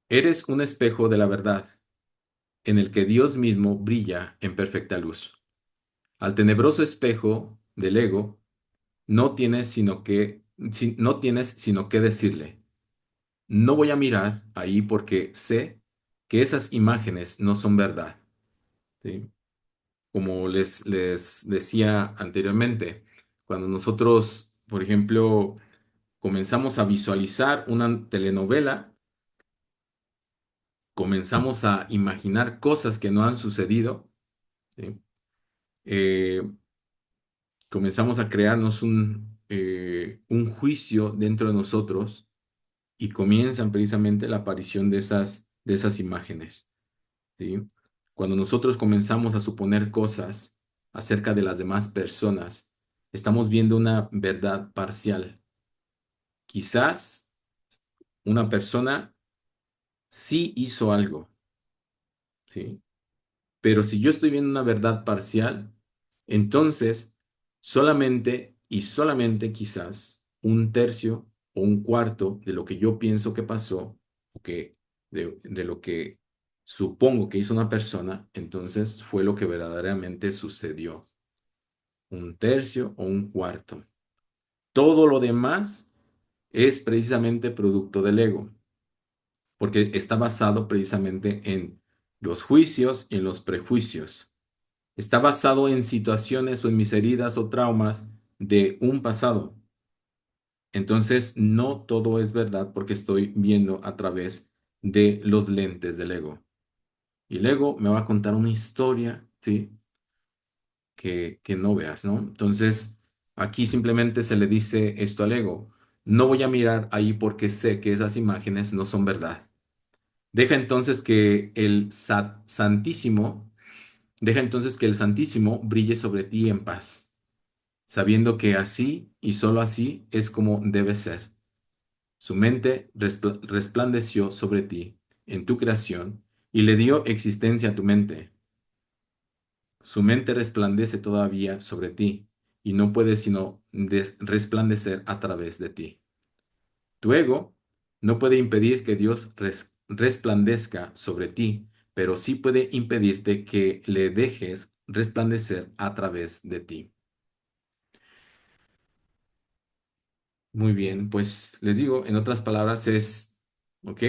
Eres un espejo de la verdad, en el que Dios mismo brilla en perfecta luz. Al tenebroso espejo del ego no tienes sino que decirle, no voy a mirar ahí porque sé que esas imágenes no son verdad. ¿Sí? Como les decía anteriormente, cuando nosotros, por ejemplo, comenzamos a visualizar una telenovela, comenzamos a imaginar cosas que no han sucedido, ¿sí? Eh, Comenzamos a crearnos un juicio dentro de nosotros y comienzan precisamente la aparición de esas imágenes, ¿sí? Cuando nosotros comenzamos a suponer cosas acerca de las demás personas, estamos viendo una verdad parcial. Quizás una persona sí hizo algo, ¿sí? Pero si yo estoy viendo una verdad parcial, entonces solamente y solamente quizás un tercio o un cuarto de lo que yo pienso que pasó, o de lo que supongo que hizo una persona, entonces fue lo que verdaderamente sucedió. Un tercio o un cuarto. Todo lo demás es precisamente producto del ego, porque está basado precisamente en los juicios y en los prejuicios. Está basado en situaciones o en mis heridas o traumas de un pasado. Entonces, no todo es verdad porque estoy viendo a través de los lentes del ego. Y el ego me va a contar una historia, ¿sí? Que no veas, ¿no? Entonces, aquí simplemente se le dice esto al ego. No voy a mirar ahí porque sé que esas imágenes no son verdad. Deja entonces que deja entonces que el Santísimo brille sobre ti en paz, sabiendo que así y sólo así es como debe ser. Su mente resplandeció sobre ti en tu creación y le dio existencia a tu mente. Su mente resplandece todavía sobre ti y no puede sino resplandecer a través de ti. Tu ego no puede impedir que Dios resplandezca sobre ti, pero sí puede impedirte que le dejes resplandecer a través de ti. Muy bien, pues les digo, en otras palabras ¿ok?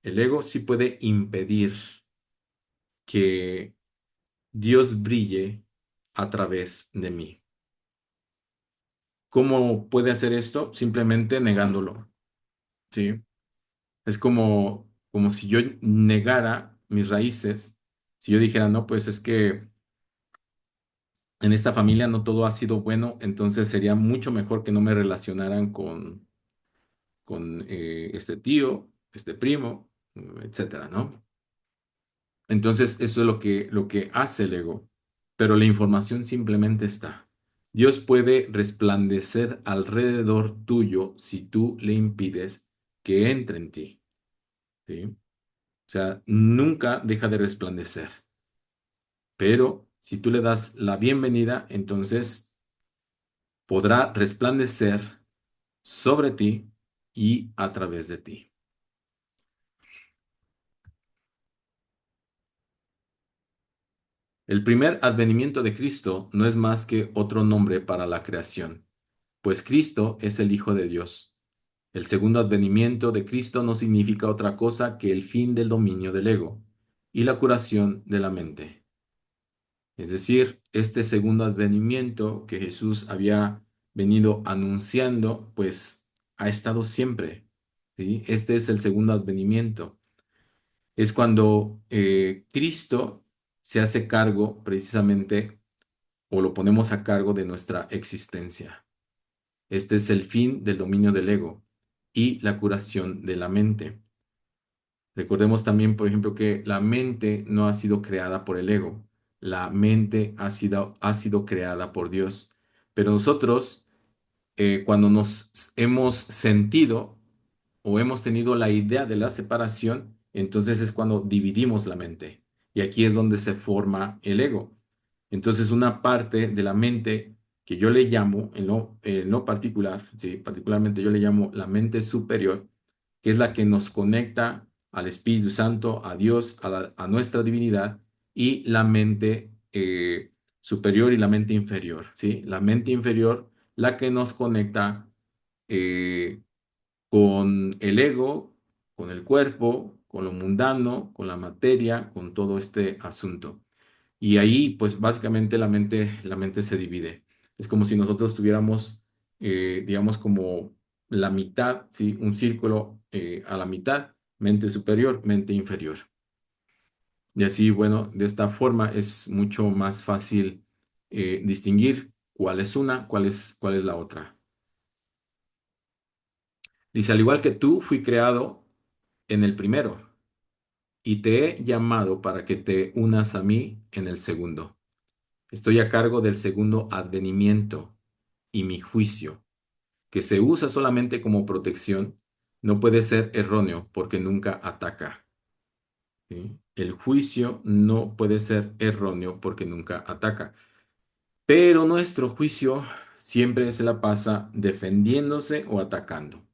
El ego sí puede impedir que Dios brille a través de mí. ¿Cómo puede hacer esto? Simplemente negándolo, ¿sí? Es como si yo negara mis raíces, si yo dijera, no, pues es que en esta familia no todo ha sido bueno, entonces sería mucho mejor que no me relacionaran con este tío, este primo, etcétera, ¿no? Entonces, eso es lo que hace el ego, pero la información simplemente está. Dios puede resplandecer alrededor tuyo si tú le impides que entre en ti, ¿sí? O sea, nunca deja de resplandecer, pero si tú le das la bienvenida, entonces podrá resplandecer sobre ti y a través de ti. El primer advenimiento de Cristo no es más que otro nombre para la creación, pues Cristo es el Hijo de Dios. El segundo advenimiento de Cristo no significa otra cosa que el fin del dominio del ego y la curación de la mente. Es decir, este segundo advenimiento que Jesús había venido anunciando, pues ha estado siempre, ¿sí? Este es el segundo advenimiento. Es cuando Cristo se hace cargo precisamente o lo ponemos a cargo de nuestra existencia. Este es el fin del dominio del ego y la curación de la mente. Recordemos también, por ejemplo, que la mente no ha sido creada por el ego. La mente ha sido creada por Dios. Pero nosotros, cuando nos hemos sentido o hemos tenido la idea de la separación, entonces es cuando dividimos la mente. Y aquí es donde se forma el ego. Entonces, una parte de la mente que yo le llamo, en lo particular, ¿sí? Particularmente yo le llamo la mente superior, que es la que nos conecta al Espíritu Santo, a Dios, a nuestra divinidad, y la mente superior y la mente inferior, ¿sí? La mente inferior, la que nos conecta eh, con el ego, con el cuerpo, con lo mundano, con la materia, con todo este asunto. Y ahí, pues básicamente la mente se divide. Es como si nosotros tuviéramos, digamos, como la mitad, ¿sí? Un círculo a la mitad, mente superior, mente inferior. Y así, bueno, de esta forma es mucho más fácil distinguir cuál es una, cuál es la otra. Dice, al igual que tú, fui creado en el primero y te he llamado para que te unas a mí en el segundo. Estoy a cargo del segundo advenimiento y mi juicio, que se usa solamente como protección, no puede ser erróneo porque nunca ataca. ¿Sí? El juicio no puede ser erróneo porque nunca ataca. Pero nuestro juicio siempre se la pasa defendiéndose o atacando.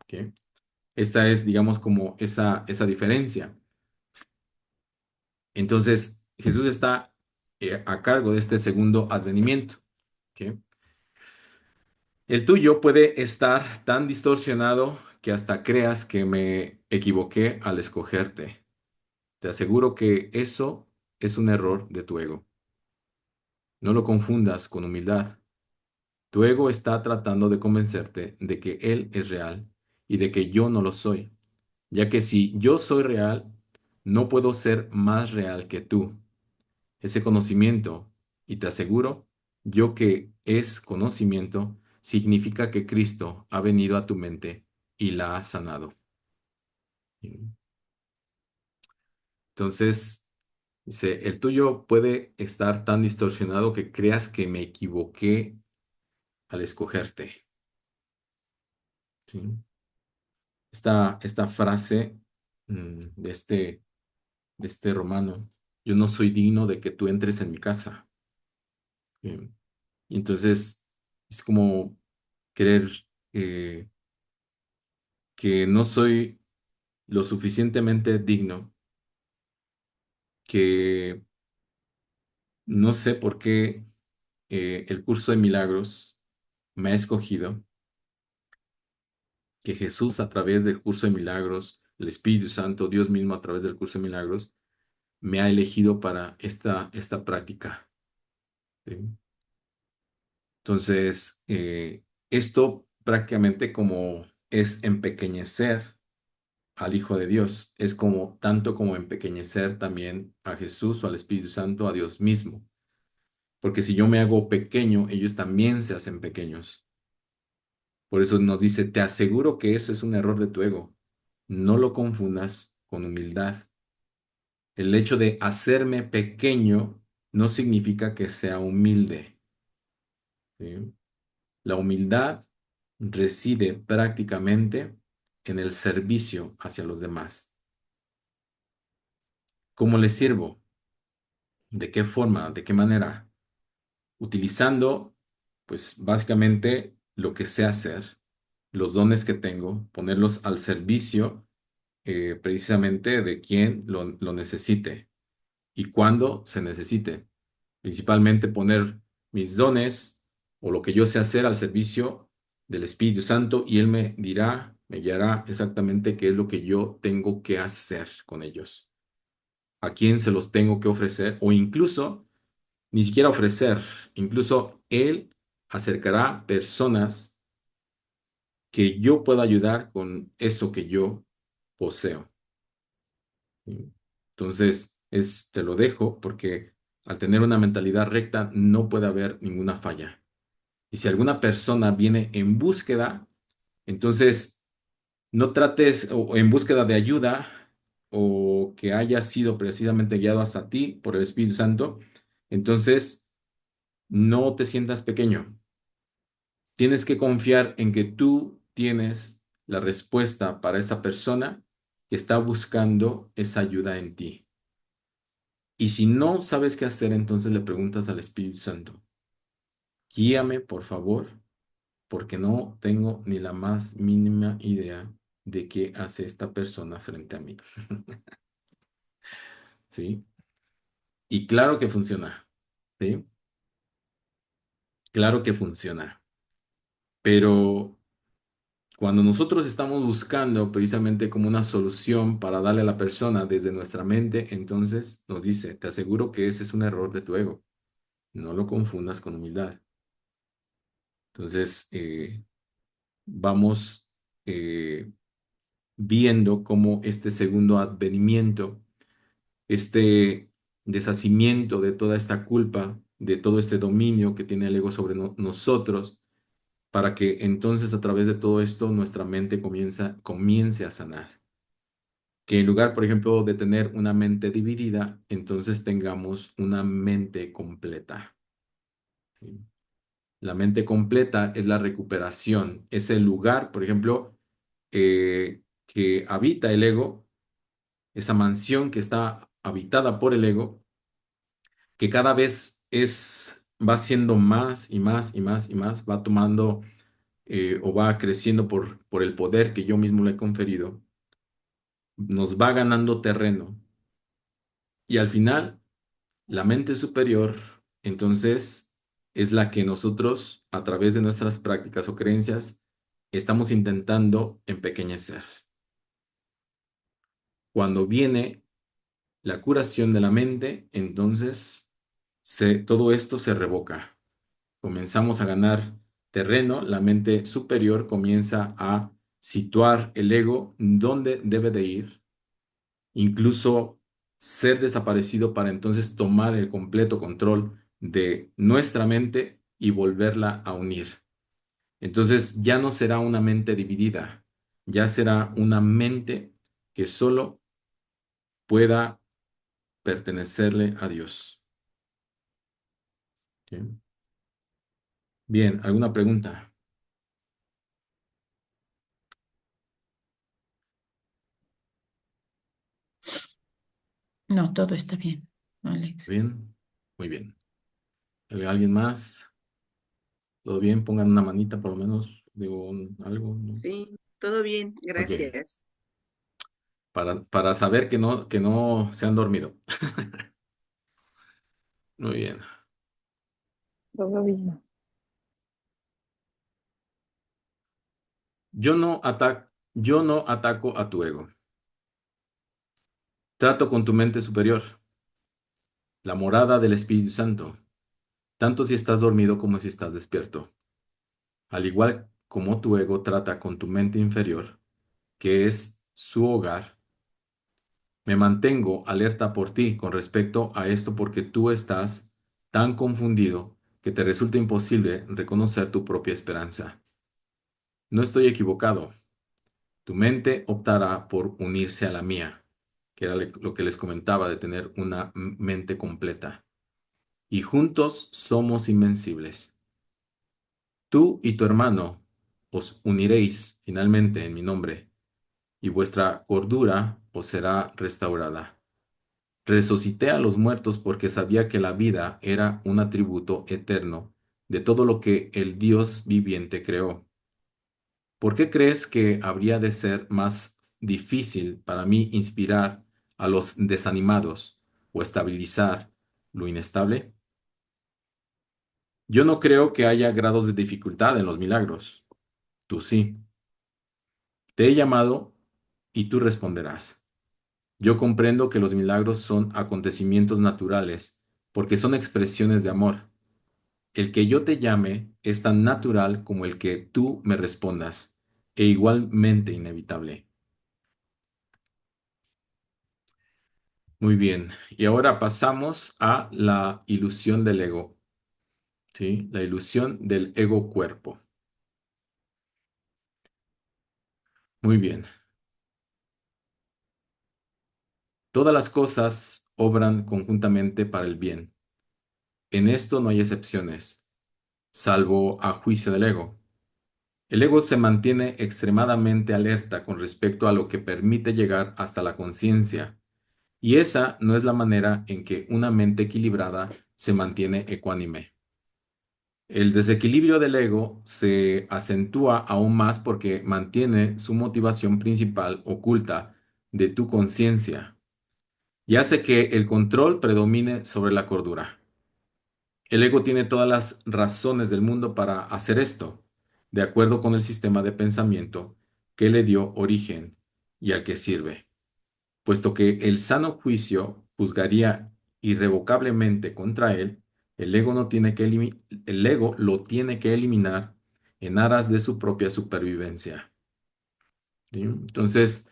¿Ok? Esta es, digamos, como esa diferencia. Entonces, Jesús está a cargo de este segundo advenimiento. ¿Ok? El tuyo puede estar tan distorsionado que hasta creas que me equivoqué al escogerte. Te aseguro que eso es un error de tu ego. No lo confundas con humildad. Tu ego está tratando de convencerte de que Él es real y de que yo no lo soy, ya que si yo soy real, no puedo ser más real que tú. Ese conocimiento, y te aseguro, yo que es conocimiento, significa que Cristo ha venido a tu mente y la ha sanado. Entonces, dice, el tuyo puede estar tan distorsionado que creas que me equivoqué al escogerte. ¿Sí? Esta frase de este romano, yo no soy digno de que tú entres en mi casa. ¿Sí? Y entonces es como querer eh, que no soy lo suficientemente digno, que no sé por qué el curso de milagros me ha escogido, que Jesús a través del curso de milagros, el Espíritu Santo, Dios mismo a través del curso de milagros, me ha elegido para esta práctica. ¿Sí? Entonces, esto prácticamente como es empequeñecer al Hijo de Dios, es como tanto como empequeñecer también a Jesús o al Espíritu Santo, a Dios mismo. Porque si yo me hago pequeño, ellos también se hacen pequeños. Por eso nos dice, te aseguro que eso es un error de tu ego. No lo confundas con humildad. El hecho de hacerme pequeño no significa que sea humilde. ¿Sí? La humildad reside prácticamente en el servicio hacia los demás. ¿Cómo les sirvo? ¿De qué forma? ¿De qué manera? Utilizando, pues básicamente lo que sé hacer, los dones que tengo, ponerlos al servicio precisamente de quien lo necesite y cuando se necesite. Principalmente poner mis dones o lo que yo sé hacer al servicio del Espíritu Santo y Él me dirá, me guiará exactamente qué es lo que yo tengo que hacer con ellos, a quién se los tengo que ofrecer o incluso ni siquiera ofrecer, incluso Él acercará personas que yo pueda ayudar con eso que yo poseo. ¿Sí? Entonces, te lo dejo porque al tener una mentalidad recta no puede haber ninguna falla. Y si alguna persona viene en búsqueda, entonces no trates o en búsqueda de ayuda o que haya sido precisamente guiado hasta ti por el Espíritu Santo, entonces no te sientas pequeño. Tienes que confiar en que tú tienes la respuesta para esa persona que está buscando esa ayuda en ti. Y si no sabes qué hacer, entonces le preguntas al Espíritu Santo, guíame, por favor, porque no tengo ni la más mínima idea de qué hace esta persona frente a mí. ¿Sí? Y claro que funciona. ¿sí? Claro que funciona, pero cuando nosotros estamos buscando precisamente como una solución para darle a la persona desde nuestra mente, entonces nos dice, te aseguro que ese es un error de tu ego. No lo confundas con humildad. Entonces, vamos eh, viendo cómo este segundo advenimiento, este deshacimiento de toda esta culpa, de todo este dominio que tiene el ego sobre nosotros, para que entonces a través de todo esto nuestra mente comience a sanar. Que en lugar, por ejemplo, de tener una mente dividida, entonces tengamos una mente completa. ¿Sí? La mente completa es la recuperación, es el lugar, por ejemplo, que habita el ego, esa mansión que está habitada por el ego, que cada vez va siendo más y más y más y más, va tomando o va creciendo por el poder que yo mismo le he conferido, nos va ganando terreno y al final la mente superior, entonces, es la que nosotros, a través de nuestras prácticas o creencias, estamos intentando empequeñecer. Cuando viene la curación de la mente, entonces todo esto se revoca. Comenzamos a ganar terreno, la mente superior comienza a situar el ego donde debe de ir, incluso ser desaparecido para entonces tomar el completo control de nuestra mente y volverla a unir. Entonces ya no será una mente dividida, ya será una mente que solo pueda pertenecerle a Dios. ¿Sí? Bien, ¿alguna pregunta? No, todo está bien, Alex. Bien, muy bien. ¿Alguien más? ¿Todo bien? Pongan una manita por lo menos, digo, algo, ¿no? Sí, todo bien, Ok, gracias. para saber que no se han dormido. Muy bien. Todo bien. Yo no ataco a tu ego. Trato con tu mente superior, la morada del Espíritu Santo, tanto si estás dormido como si estás despierto. Al igual como tu ego trata con tu mente inferior, que es su hogar, me mantengo alerta por ti con respecto a esto porque tú estás tan confundido que te resulta imposible reconocer tu propia esperanza. No estoy equivocado. Tu mente optará por unirse a la mía, que era lo que les comentaba de tener una mente completa. Y juntos somos invencibles. Tú y tu hermano os uniréis finalmente en mi nombre, y vuestra cordura os será restaurada. Resucité a los muertos porque sabía que la vida era un atributo eterno de todo lo que el Dios viviente creó. ¿Por qué crees que habría de ser más difícil para mí inspirar a los desanimados o estabilizar lo inestable? Yo no creo que haya grados de dificultad en los milagros. Tú sí. Te he llamado y tú responderás. Yo comprendo que los milagros son acontecimientos naturales porque son expresiones de amor. El que yo te llame es tan natural como el que tú me respondas, e igualmente inevitable. Muy bien, y ahora pasamos a la ilusión del ego, ¿sí? La ilusión del ego cuerpo. Muy bien. Todas las cosas obran conjuntamente para el bien. En esto no hay excepciones, salvo a juicio del ego. El ego se mantiene extremadamente alerta con respecto a lo que permite llegar hasta la conciencia, y esa no es la manera en que una mente equilibrada se mantiene ecuánime. El desequilibrio del ego se acentúa aún más porque mantiene su motivación principal oculta de tu conciencia y hace que el control predomine sobre la cordura. El ego tiene todas las razones del mundo para hacer esto, de acuerdo con el sistema de pensamiento que le dio origen y al que sirve, puesto que el sano juicio juzgaría irrevocablemente contra él, el ego lo tiene que eliminar en aras de su propia supervivencia. ¿Sí? Entonces,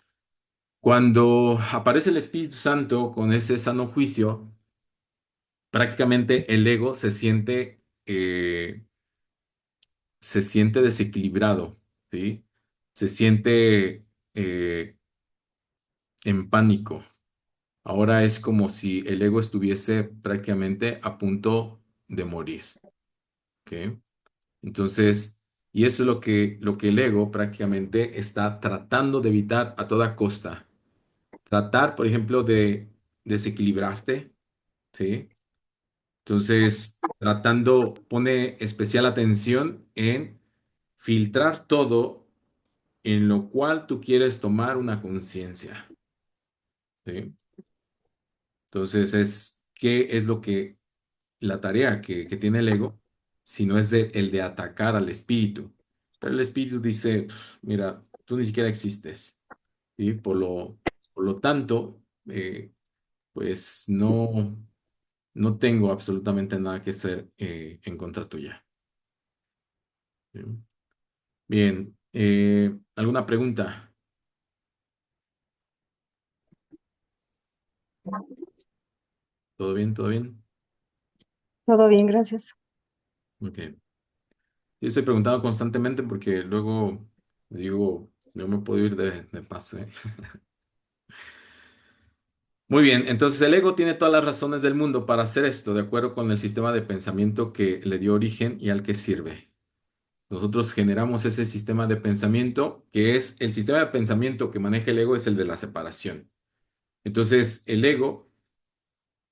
cuando aparece el Espíritu Santo con ese sano juicio, prácticamente el ego se siente desequilibrado, ¿sí? Se siente en pánico. Ahora es como si el ego estuviese prácticamente a punto de morir, ¿ok? Entonces, y eso es lo que el ego prácticamente está tratando de evitar a toda costa. Tratar, por ejemplo, de desequilibrarte, ¿sí? Entonces, pone especial atención en filtrar todo en lo cual tú quieres tomar una conciencia, ¿sí? Entonces, ¿qué es lo que la tarea que tiene el ego, si no es el de atacar al espíritu? Pero el espíritu dice, mira, tú ni siquiera existes, ¿sí? Por lo tanto, pues no tengo absolutamente nada que hacer en contra tuya. ¿Sí? Bien, ¿alguna pregunta? ¿Todo bien? ¿Todo bien? Todo bien, gracias. Ok. Yo estoy preguntando constantemente porque luego digo, yo me puedo ir de paso, ¿eh? Muy bien, entonces el ego tiene todas las razones del mundo para hacer esto, de acuerdo con el sistema de pensamiento que le dio origen y al que sirve. Nosotros generamos ese sistema de pensamiento, que es el sistema de pensamiento que maneja el ego, es el de la separación. Entonces, el ego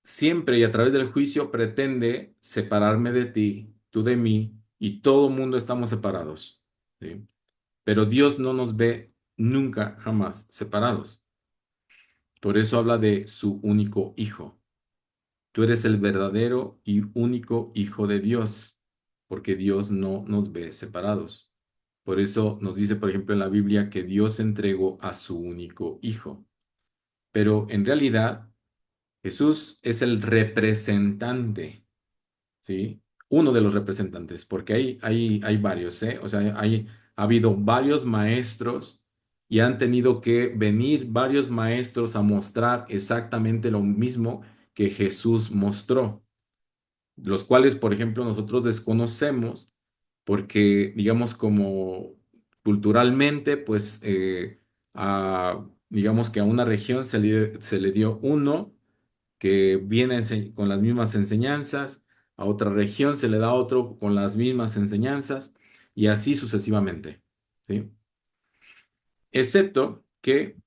siempre y a través del juicio pretende separarme de ti, tú de mí, y todo mundo estamos separados, ¿sí? Pero Dios no nos ve nunca, jamás separados. Por eso habla de su único hijo. Tú eres el verdadero y único hijo de Dios, porque Dios no nos ve separados. Por eso nos dice, por ejemplo, en la Biblia que Dios entregó a su único hijo. Pero en realidad, Jesús es el representante, ¿sí? Uno de los representantes, porque hay varios, ¿eh? O sea, ha habido varios maestros y han tenido que venir varios maestros a mostrar exactamente lo mismo que Jesús mostró, los cuales, por ejemplo, nosotros desconocemos porque, digamos, como culturalmente, pues, digamos que a una región se le dio uno que viene con las mismas enseñanzas, a otra región se le da otro con las mismas enseñanzas y así sucesivamente, ¿sí? Excepto que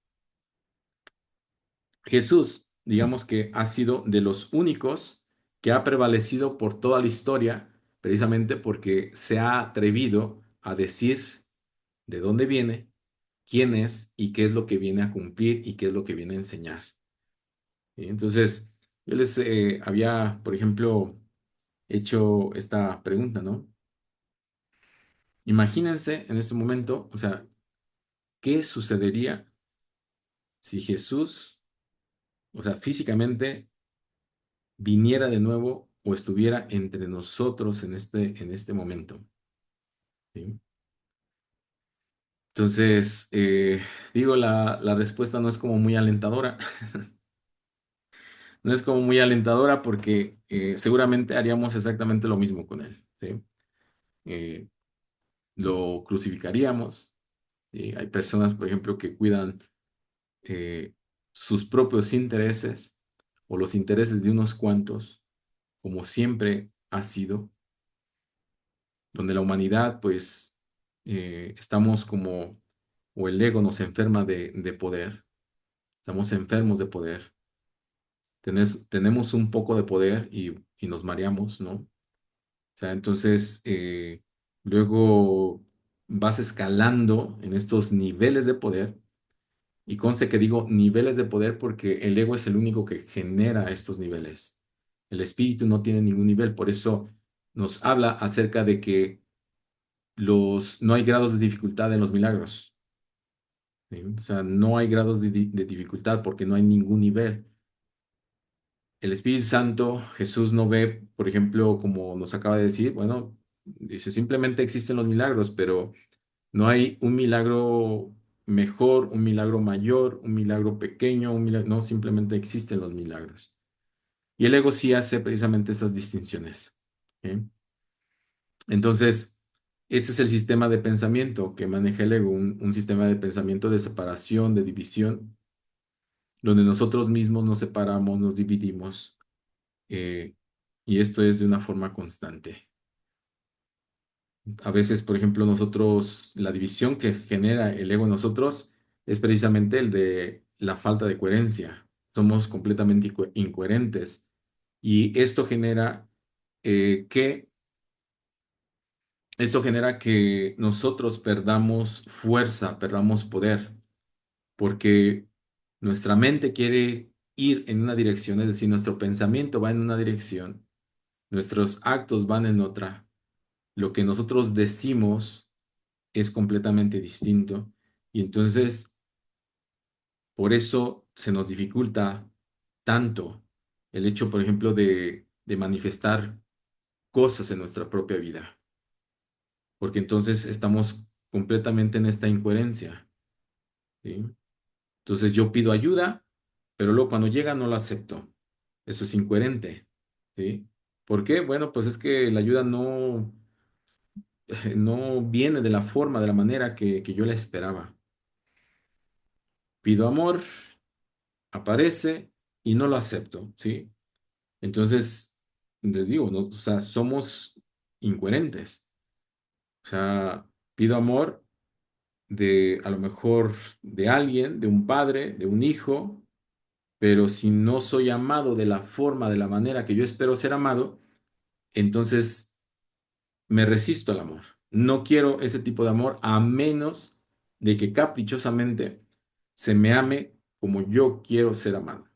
Jesús, digamos que ha sido de los únicos que ha prevalecido por toda la historia, precisamente porque se ha atrevido a decir de dónde viene, quién es y qué es lo que viene a cumplir y qué es lo que viene a enseñar. ¿Sí? Entonces, yo les había, por ejemplo, hecho esta pregunta, ¿no? Imagínense en este momento, o sea, ¿qué sucedería si Jesús, o sea, físicamente viniera de nuevo o estuviera entre nosotros en este momento? ¿Sí? Entonces, digo, la respuesta no es como muy alentadora. No es como muy alentadora porque seguramente haríamos exactamente lo mismo con él, ¿sí? Eh, lo crucificaríamos. ¿Sí? Hay personas, por ejemplo, que cuidan eh, sus propios intereses o los intereses de unos cuantos, como siempre ha sido, donde la humanidad, pues, estamos como, o el ego nos enferma de poder, estamos enfermos de poder, tenemos un poco de poder y nos mareamos, ¿no? O sea, entonces, luego vas escalando en estos niveles de poder. Y conste que digo niveles de poder porque el ego es el único que genera estos niveles. El espíritu no tiene ningún nivel, por eso nos habla acerca de que no hay grados de dificultad en los milagros. ¿Sí? O sea, no hay grados de dificultad porque no hay ningún nivel. El Espíritu Santo, Jesús no ve, por ejemplo, como nos acaba de decir, bueno, dice, simplemente existen los milagros, pero no hay un milagro mejor, un milagro mayor, un milagro pequeño, no, simplemente existen los milagros. Y el ego sí hace precisamente esas distinciones. ¿Sí? Entonces, ese es el sistema de pensamiento que maneja el ego, un sistema de pensamiento de separación, de división, donde nosotros mismos nos separamos, nos dividimos, eh, y esto es de una forma constante. A veces, por ejemplo, la división que genera el ego en nosotros es precisamente el de la falta de coherencia. Somos completamente incoherentes y eh, que esto genera que nosotros perdamos fuerza, perdamos poder, porque nuestra mente quiere ir en una dirección, es decir, nuestro pensamiento va en una dirección, nuestros actos van en otra. Lo que nosotros decimos es completamente distinto y entonces por eso se nos dificulta tanto el hecho, por ejemplo, de manifestar cosas en nuestra propia vida, porque entonces estamos completamente en esta incoherencia, ¿sí? Entonces yo pido ayuda, pero luego cuando llega no la acepto. Eso es incoherente, ¿sí? ¿Por qué? Bueno, pues es que la ayuda no viene de la forma, de la manera que yo la esperaba. Pido amor, aparece y no lo acepto, ¿sí? Entonces, les digo, ¿no? O sea, somos incoherentes. O sea, pido amor a lo mejor de alguien, de un padre, de un hijo, pero si no soy amado de la forma, de la manera que yo espero ser amado, entonces me resisto al amor. No quiero ese tipo de amor a menos de que caprichosamente se me ame como yo quiero ser amado.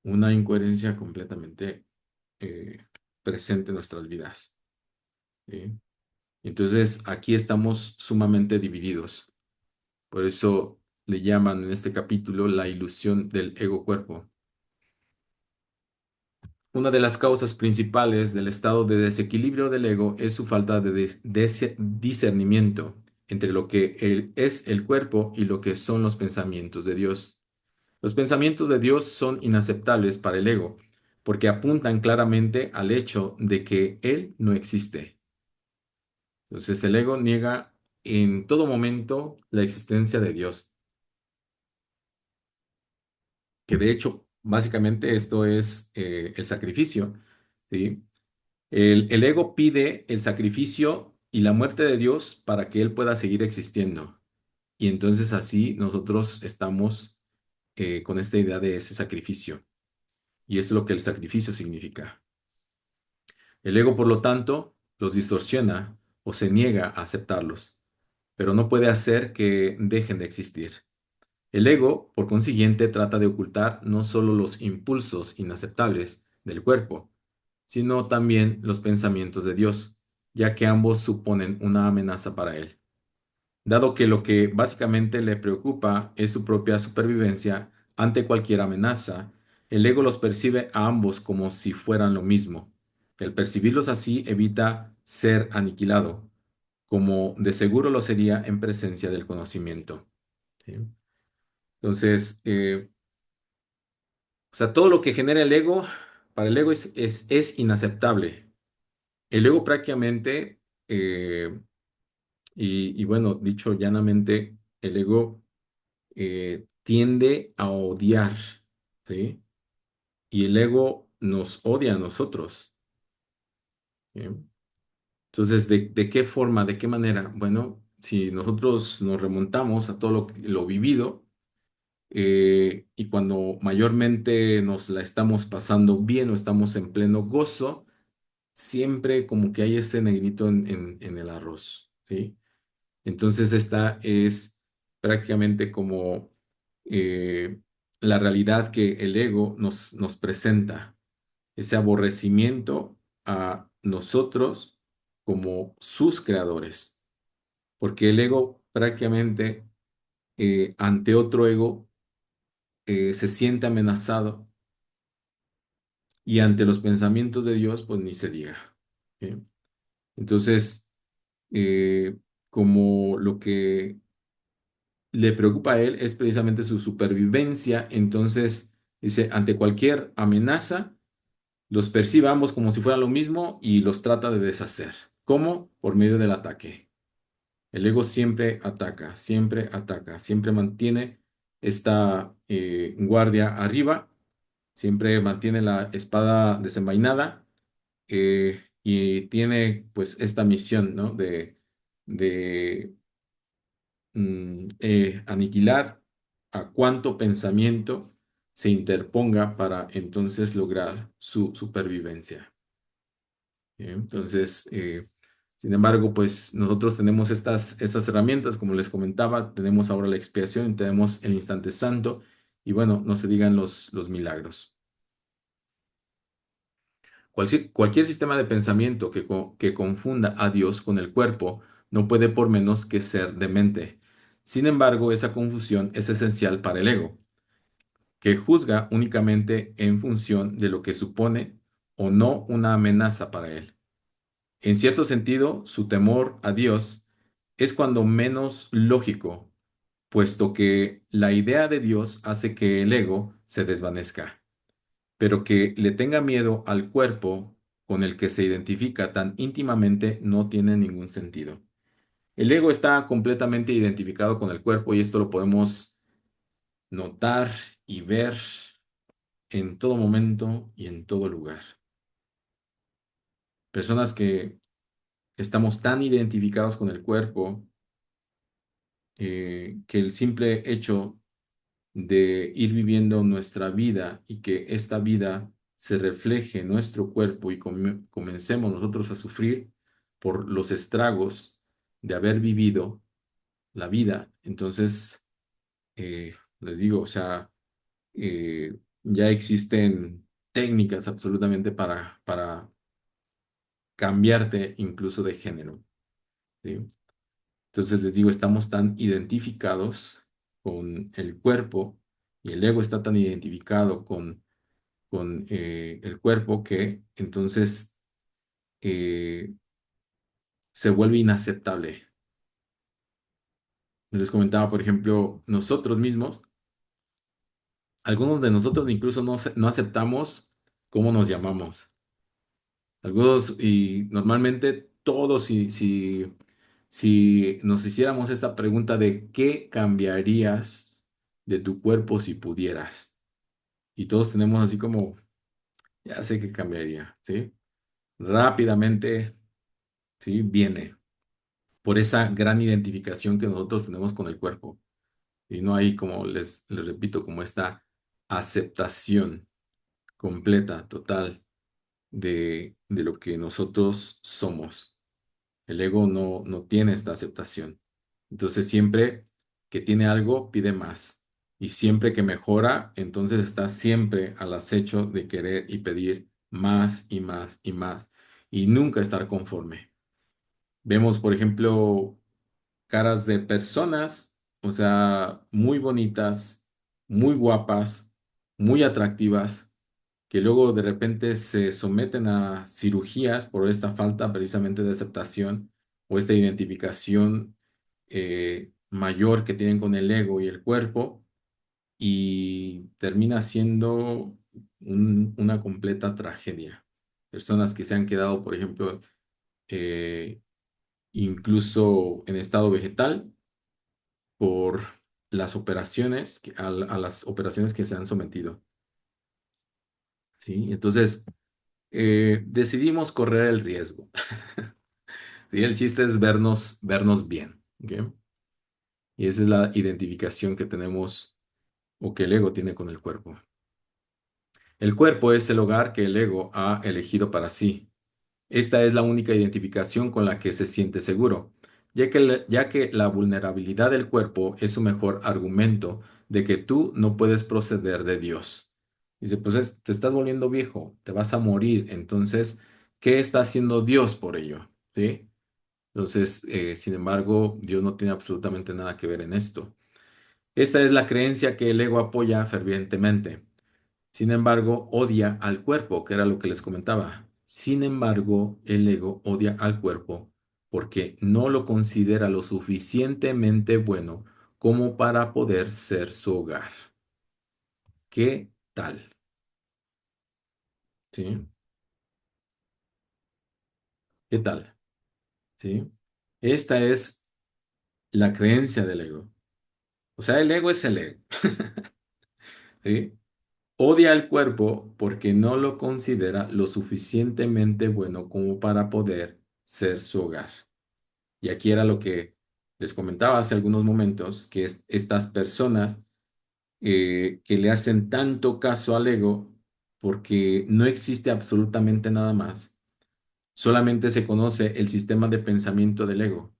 Una incoherencia completamente presente en nuestras vidas. ¿Sí? Entonces, aquí estamos sumamente divididos. Por eso le llaman en este capítulo la ilusión del ego cuerpo. Una de las causas principales del estado de desequilibrio del ego es su falta de discernimiento entre lo que es el cuerpo y lo que son los pensamientos de Dios. Los pensamientos de Dios son inaceptables para el ego, porque apuntan claramente al hecho de que Él no existe. Entonces el ego niega en todo momento la existencia de Dios, que de hecho, básicamente esto es el sacrificio, ¿sí? El ego pide el sacrificio y la muerte de Dios para que Él pueda seguir existiendo. Y entonces así nosotros estamos con esta idea de ese sacrificio. Y eso es lo que el sacrificio significa. El ego, por lo tanto, los distorsiona o se niega a aceptarlos, pero no puede hacer que dejen de existir. El ego, por consiguiente, trata de ocultar no solo los impulsos inaceptables del cuerpo, sino también los pensamientos de Dios, ya que ambos suponen una amenaza para él. Dado que lo que básicamente le preocupa es su propia supervivencia ante cualquier amenaza, el ego los percibe a ambos como si fueran lo mismo. El percibirlos así evita ser aniquilado, como de seguro lo sería en presencia del conocimiento. ¿Sí? Entonces, o sea, todo lo que genera el ego, para el ego es inaceptable. El ego prácticamente, eh, y bueno, dicho llanamente, el ego tiende a odiar, ¿sí? Y el ego nos odia a nosotros. ¿Sí? Entonces, ¿de qué forma, de qué manera? Bueno, si nosotros nos remontamos a todo lo vivido, y cuando mayormente nos la estamos pasando bien o estamos en pleno gozo, siempre como que hay ese negrito en el arroz, ¿sí? Entonces esta es prácticamente como eh, la realidad que el ego nos presenta, ese aborrecimiento a nosotros como sus creadores, porque el ego prácticamente ante otro ego se siente amenazado y ante los pensamientos de Dios, pues ni se diga. ¿Ok? Entonces, eh, como lo que le preocupa a él es precisamente su supervivencia, entonces dice, ante cualquier amenaza, los percibe ambos como si fuera lo mismo y los trata de deshacer. ¿Cómo? Por medio del ataque. El ego siempre mantiene esta guardia arriba, siempre mantiene la espada desenvainada y tiene pues esta misión, ¿no? De aniquilar a cuánto pensamiento se interponga para entonces lograr su supervivencia. Bien, entonces, sin embargo, pues nosotros tenemos estas herramientas, como les comentaba, tenemos ahora la expiación, tenemos el instante santo y bueno, no se digan los milagros. Cualquier sistema de pensamiento que confunda a Dios con el cuerpo no puede por menos que ser demente. Sin embargo, esa confusión es esencial para el ego, que juzga únicamente en función de lo que supone o no una amenaza para él. En cierto sentido, su temor a Dios es cuando menos lógico, puesto que la idea de Dios hace que el ego se desvanezca, pero que le tenga miedo al cuerpo con el que se identifica tan íntimamente no tiene ningún sentido. El ego está completamente identificado con el cuerpo y esto lo podemos notar y ver en todo momento y en todo lugar. Personas que estamos tan identificados con el cuerpo que el simple hecho de ir viviendo nuestra vida y que esta vida se refleje en nuestro cuerpo y comencemos nosotros a sufrir por los estragos de haber vivido la vida, entonces les digo, o sea, ya existen técnicas absolutamente para cambiarte incluso de género, ¿sí? Entonces les digo, estamos tan identificados con el cuerpo y el ego está tan identificado con el cuerpo que entonces se vuelve inaceptable. Les comentaba, por ejemplo, nosotros mismos, algunos de nosotros incluso no aceptamos cómo nos llamamos. Algunos, y normalmente todos, si nos hiciéramos esta pregunta de qué cambiarías de tu cuerpo si pudieras, y todos tenemos así como, ya sé qué cambiaría, ¿sí? Rápidamente, ¿sí? Viene por esa gran identificación que nosotros tenemos con el cuerpo. Y no hay, como les repito, como esta aceptación completa, total de lo que nosotros somos. El ego no tiene esta aceptación. Entonces siempre que tiene algo, pide más. Y siempre que mejora, entonces está siempre al acecho de querer y pedir más y más y más. Y nunca estar conforme. Vemos, por ejemplo, caras de personas, o sea, muy bonitas, muy guapas, muy atractivas, que luego de repente se someten a cirugías por esta falta precisamente de aceptación o esta identificación mayor que tienen con el ego y el cuerpo y termina siendo una completa tragedia. Personas que se han quedado, por ejemplo, eh, incluso en estado vegetal por las operaciones, a las operaciones que se han sometido. ¿Sí? Entonces, decidimos correr el riesgo. ¿Sí? El chiste es vernos bien. ¿Ok? Y esa es la identificación que tenemos o que el ego tiene con el cuerpo. El cuerpo es el hogar que el ego ha elegido para sí. Esta es la única identificación con la que se siente seguro, ya que la vulnerabilidad del cuerpo es su mejor argumento de que tú no puedes proceder de Dios. Dice, pues te estás volviendo viejo, te vas a morir, entonces, ¿qué está haciendo Dios por ello? ¿Sí? Entonces, sin embargo, Dios no tiene absolutamente nada que ver en esto. Esta es la creencia que el ego apoya fervientemente. Sin embargo, odia al cuerpo, que era lo que les comentaba. Sin embargo, el ego odia al cuerpo porque no lo considera lo suficientemente bueno como para poder ser su hogar. ¿Qué tal? ¿Sí? ¿Qué tal? ¿Sí? Esta es la creencia del ego. O sea, el ego es el ego. ¿Sí? Odia al cuerpo porque no lo considera lo suficientemente bueno como para poder ser su hogar. Y aquí era lo que les comentaba hace algunos momentos, que estas personas que le hacen tanto caso al ego porque no existe absolutamente nada más. Solamente se conoce el sistema de pensamiento del ego.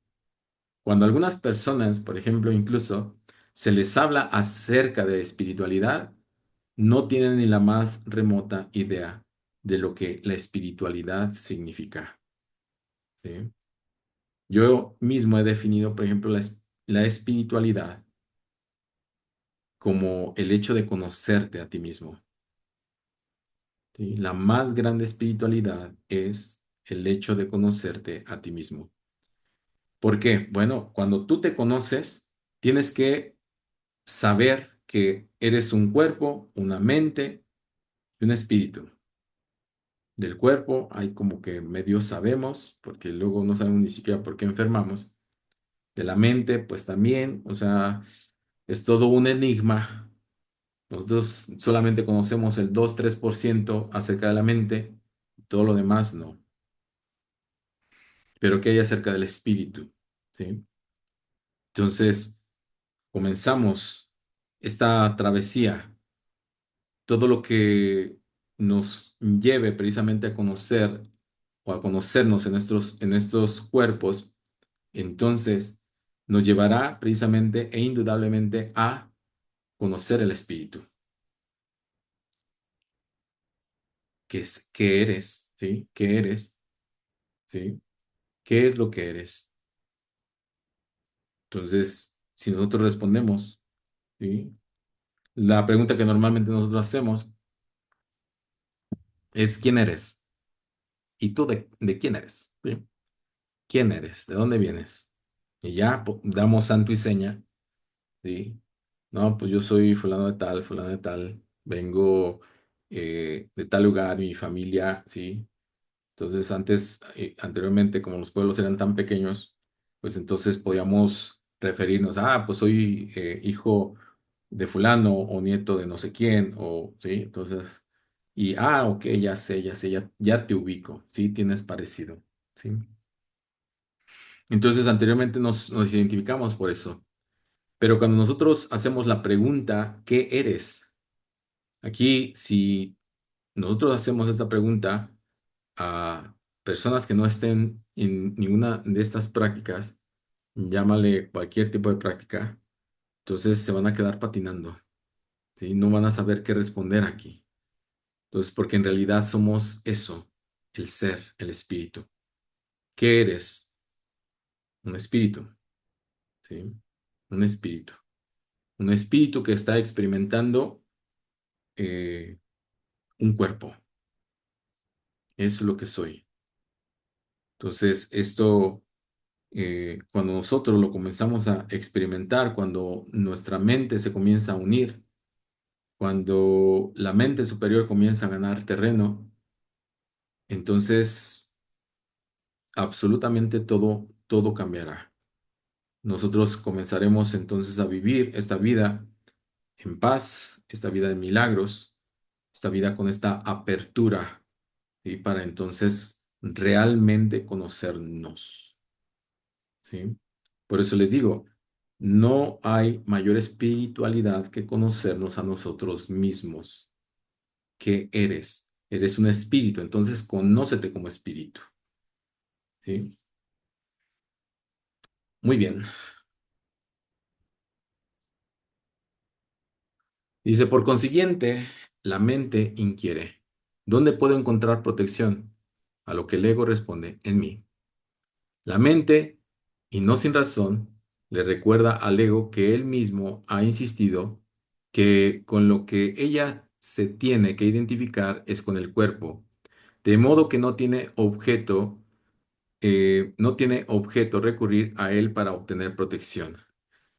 Cuando algunas personas, por ejemplo, incluso se les habla acerca de espiritualidad, no tienen ni la más remota idea de lo que la espiritualidad significa. ¿Sí? Yo mismo he definido, por ejemplo, la espiritualidad como el hecho de conocerte a ti mismo. ¿Sí? La más grande espiritualidad es el hecho de conocerte a ti mismo. ¿Por qué? Bueno, cuando tú te conoces, tienes que saber que eres un cuerpo, una mente y un espíritu. Del cuerpo hay como que medio sabemos, porque luego no sabemos ni siquiera por qué enfermamos. De la mente, pues también, o sea, es todo un enigma. Nosotros solamente conocemos el 2-3% acerca de la mente, todo lo demás no. Pero ¿qué hay acerca del espíritu? ¿Sí? Entonces, comenzamos esta travesía, todo lo que nos lleve precisamente a conocer o a conocernos en estos cuerpos, entonces nos llevará precisamente e indudablemente a conocer el espíritu. ¿Qué eres? ¿Sí? ¿Qué eres? ¿Sí? ¿Qué es lo que eres? Entonces, si nosotros respondemos, ¿sí? La pregunta que normalmente nosotros hacemos es ¿quién eres? ¿Y tú de quién eres? ¿Sí? ¿Quién eres? ¿De dónde vienes? Y ya damos santo y seña, ¿sí? No, pues yo soy fulano de tal, vengo de tal lugar, mi familia, ¿sí? Entonces, anteriormente, como los pueblos eran tan pequeños, pues entonces podíamos referirnos, pues soy hijo de fulano o nieto de no sé quién, o, ¿sí? Entonces, ok, ya te ubico, ¿sí? Tienes parecido, ¿sí? Entonces, anteriormente nos identificamos por eso. Pero cuando nosotros hacemos la pregunta, ¿qué eres? Aquí, si nosotros hacemos esta pregunta a personas que no estén en ninguna de estas prácticas, llámale cualquier tipo de práctica, entonces se van a quedar patinando, ¿sí? No van a saber qué responder aquí. Entonces, porque en realidad somos eso, el ser, el espíritu. ¿Qué eres? Un espíritu, ¿sí? Un espíritu. Un espíritu que está experimentando eh, un cuerpo. Eso es lo que soy. Entonces, esto, cuando nosotros lo comenzamos a experimentar, cuando nuestra mente se comienza a unir, cuando la mente superior comienza a ganar terreno, entonces absolutamente todo cambiará. Nosotros comenzaremos entonces a vivir esta vida en paz, esta vida de milagros, esta vida con esta apertura, ¿sí? Para entonces realmente conocernos, ¿sí? Por eso les digo, no hay mayor espiritualidad que conocernos a nosotros mismos. ¿Qué eres? Eres un espíritu, entonces conócete como espíritu, ¿sí? Muy bien. Dice, por consiguiente, la mente inquiere. ¿Dónde puedo encontrar protección? A lo que el ego responde, en mí. La mente, y no sin razón, le recuerda al ego que él mismo ha insistido que con lo que ella se tiene que identificar es con el cuerpo, de modo que no tiene objeto recurrir a él para obtener protección.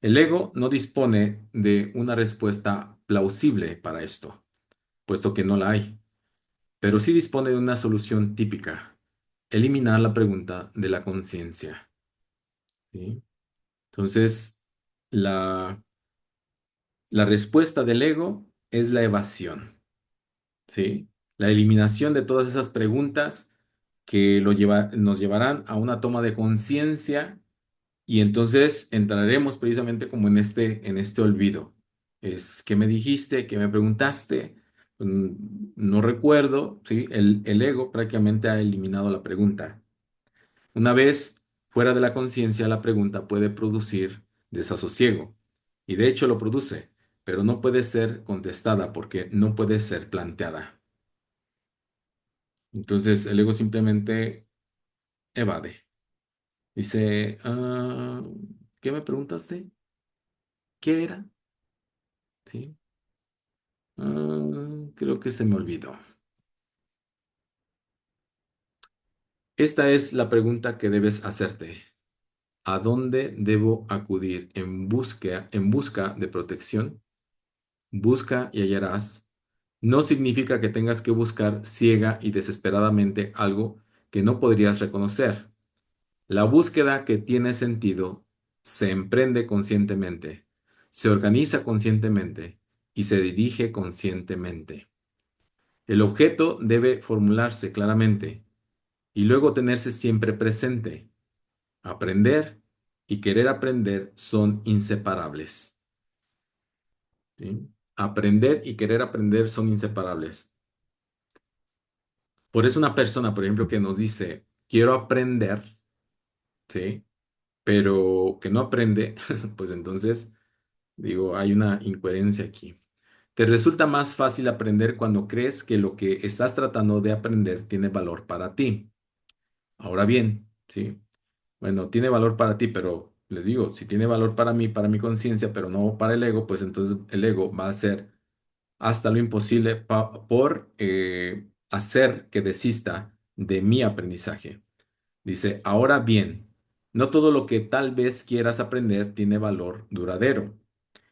El ego no dispone de una respuesta plausible para esto, puesto que no la hay, pero sí dispone de una solución típica: eliminar la pregunta de la conciencia. ¿Sí? Entonces, la, la respuesta del ego es la evasión, ¿sí? La eliminación de todas esas preguntas que nos llevarán a una toma de conciencia, y entonces entraremos precisamente como en este olvido. Es, ¿qué me dijiste? ¿Qué me preguntaste? No recuerdo, ¿sí? El ego prácticamente ha eliminado la pregunta. Una vez fuera de la conciencia, la pregunta puede producir desasosiego, y de hecho lo produce, pero no puede ser contestada porque no puede ser planteada. Entonces el ego simplemente evade. Dice, ¿qué me preguntaste? ¿Qué era? ¿Sí? Creo que se me olvidó. Esta es la pregunta que debes hacerte. ¿A dónde debo acudir en busca de protección? Busca y hallarás. No significa que tengas que buscar ciega y desesperadamente algo que no podrías reconocer. La búsqueda que tiene sentido se emprende conscientemente, se organiza conscientemente y se dirige conscientemente. El objeto debe formularse claramente y luego tenerse siempre presente. Aprender y querer aprender son inseparables. ¿Sí? Aprender y querer aprender son inseparables. Por eso una persona, por ejemplo, que nos dice, quiero aprender, ¿sí? Pero que no aprende, pues entonces, digo, hay una incoherencia aquí. Te resulta más fácil aprender cuando crees que lo que estás tratando de aprender tiene valor para ti. Ahora bien, ¿sí? Bueno, tiene valor para ti, pero les digo, si tiene valor para mí, para mi conciencia, pero no para el ego, pues entonces el ego va a hacer hasta lo imposible por hacer que desista de mi aprendizaje. Dice, ahora bien, no todo lo que tal vez quieras aprender tiene valor duradero.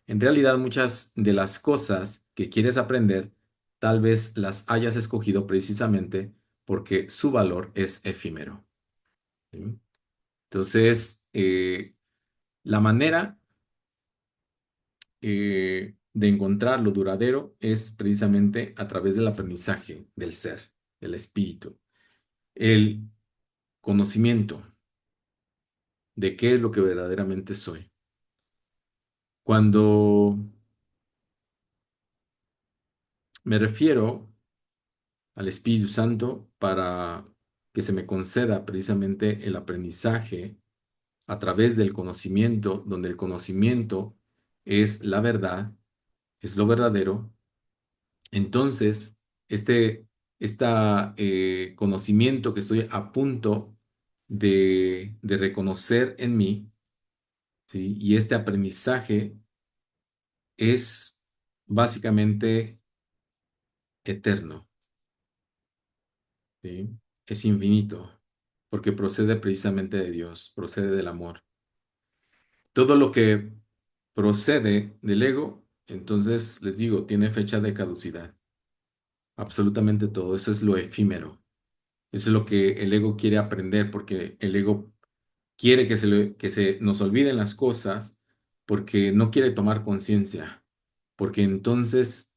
En realidad, muchas de las cosas que quieres aprender, tal vez las hayas escogido precisamente porque su valor es efímero. ¿Sí? Entonces, la manera de encontrar lo duradero es precisamente a través del aprendizaje del ser, del espíritu, el conocimiento de qué es lo que verdaderamente soy. Cuando me refiero al Espíritu Santo para que se me conceda precisamente el aprendizaje a través del conocimiento, donde el conocimiento es la verdad, es lo verdadero. Entonces, este, conocimiento que estoy a punto de reconocer en mí, ¿sí? Y este aprendizaje es básicamente eterno, ¿sí? Es infinito, porque procede precisamente de Dios, procede del amor. Todo lo que procede del ego, entonces les digo, tiene fecha de caducidad. Absolutamente todo, eso es lo efímero. Eso es lo que el ego quiere aprender, porque el ego quiere que se nos olviden las cosas, porque no quiere tomar conciencia, porque entonces,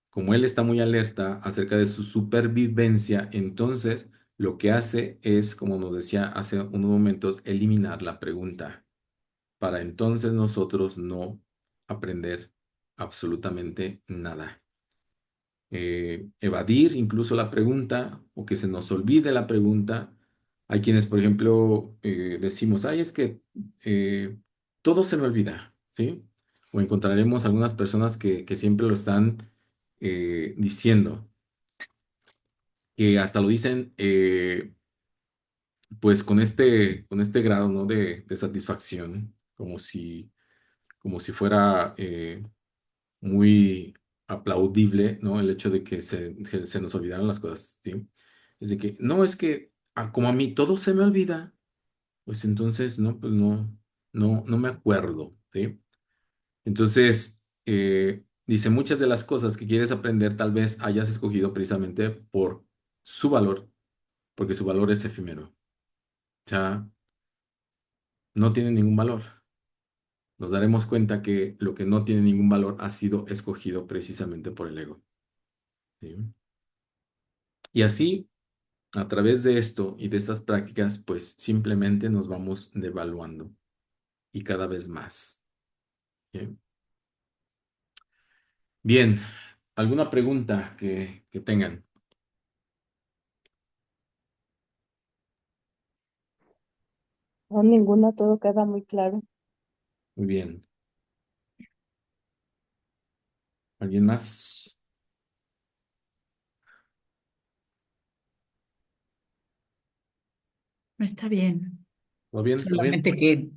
como él está muy alerta acerca de su supervivencia, entonces lo que hace es, como nos decía hace unos momentos, eliminar la pregunta, para entonces nosotros no aprender absolutamente nada. Evadir incluso la pregunta o que se nos olvide la pregunta Hay quienes, por ejemplo, decimos, ay, es que eh, todo se me olvida, ¿sí? O encontraremos algunas personas que siempre lo están diciendo, que hasta lo dicen, pues con este grado, ¿no? De satisfacción, como si fuera muy aplaudible, ¿no? El hecho de que se nos olvidaran las cosas, ¿sí? Es de que, no, es que como a mí todo se me olvida, pues entonces, no, pues no me acuerdo, ¿sí? Entonces, dice, muchas de las cosas que quieres aprender tal vez hayas escogido precisamente por su valor, porque su valor es efímero. O sea, no tiene ningún valor. Nos daremos cuenta que lo que no tiene ningún valor ha sido escogido precisamente por el ego, ¿sí? Y así, a través de esto y de estas prácticas, pues simplemente nos vamos devaluando y cada vez más, ¿sí? Bien, ¿alguna pregunta que tengan? No, ninguna, todo queda muy claro. Muy bien. ¿Alguien más? Está bien. ¿Todo bien? ¿Todo bien? Solamente que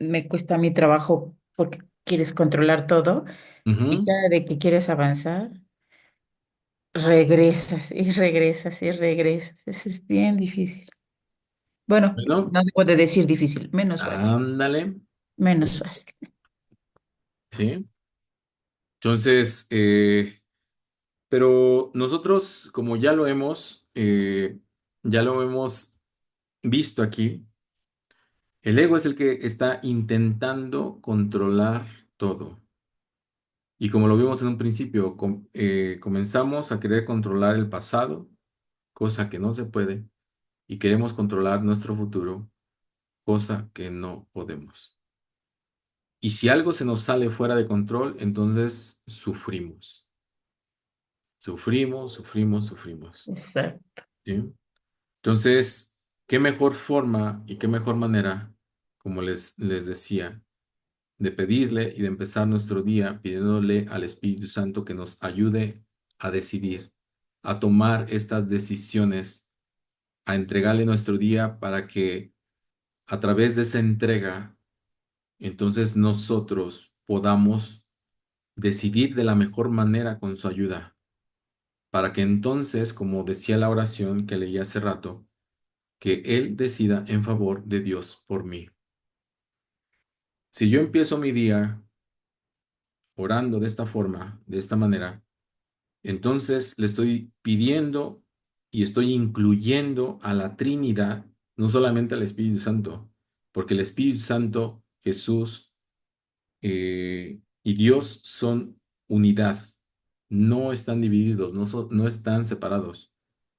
me cuesta mi trabajo porque quieres controlar todo y Ujú. cada vez que quieres avanzar, regresas y regresas y regresas. Eso es bien difícil. Bueno, Bueno, no debo de decir difícil, menos fácil, ándale, menos fácil. ¿sí? Entonces, pero nosotros, como ya lo hemos visto aquí, el ego es el que está intentando controlar todo. Y como lo vimos en un principio, comenzamos a querer controlar el pasado, cosa que no se puede, y queremos controlar nuestro futuro, cosa que no podemos. Y si algo se nos sale fuera de control, entonces sufrimos. Sufrimos, sufrimos, sufrimos. Exacto. ¿Sí? Entonces, ¿qué mejor forma y qué mejor manera, como les decía, de pedirle y de empezar nuestro día pidiéndole al Espíritu Santo que nos ayude a decidir, a tomar estas decisiones, a entregarle nuestro día para que a través de esa entrega, entonces nosotros podamos decidir de la mejor manera con su ayuda, para que entonces, como decía la oración que leí hace rato, que Él decida en favor de Dios por mí. Si yo empiezo mi día orando de esta forma, de esta manera, entonces le estoy pidiendo y estoy incluyendo a la Trinidad, no solamente al Espíritu Santo, porque el Espíritu Santo, Jesús y Dios son unidad, no están divididos, no están separados.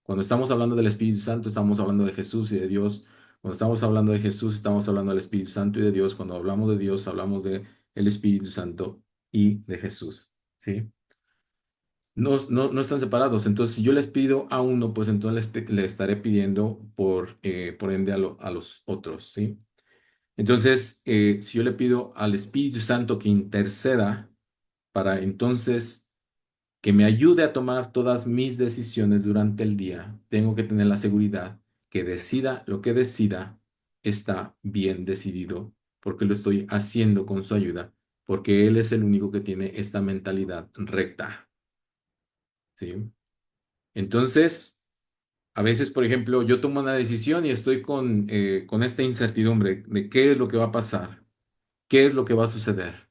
Cuando estamos hablando del Espíritu Santo, estamos hablando de Jesús y de Dios. Cuando estamos hablando de Jesús, estamos hablando del Espíritu Santo y de Dios. Cuando hablamos de Dios, hablamos de el Espíritu Santo y de Jesús, ¿sí? No están separados. Entonces, si yo les pido a uno, pues entonces le estaré pidiendo por ende a los otros, ¿sí? Entonces, si yo le pido al Espíritu Santo que interceda para entonces que me ayude a tomar todas mis decisiones durante el día, tengo que tener la seguridad que decida lo que decida, está bien decidido, porque lo estoy haciendo con su ayuda, porque Él es el único que tiene esta mentalidad recta, ¿sí? Entonces, a veces, por ejemplo, yo tomo una decisión y estoy con esta incertidumbre de qué es lo que va a pasar, qué es lo que va a suceder,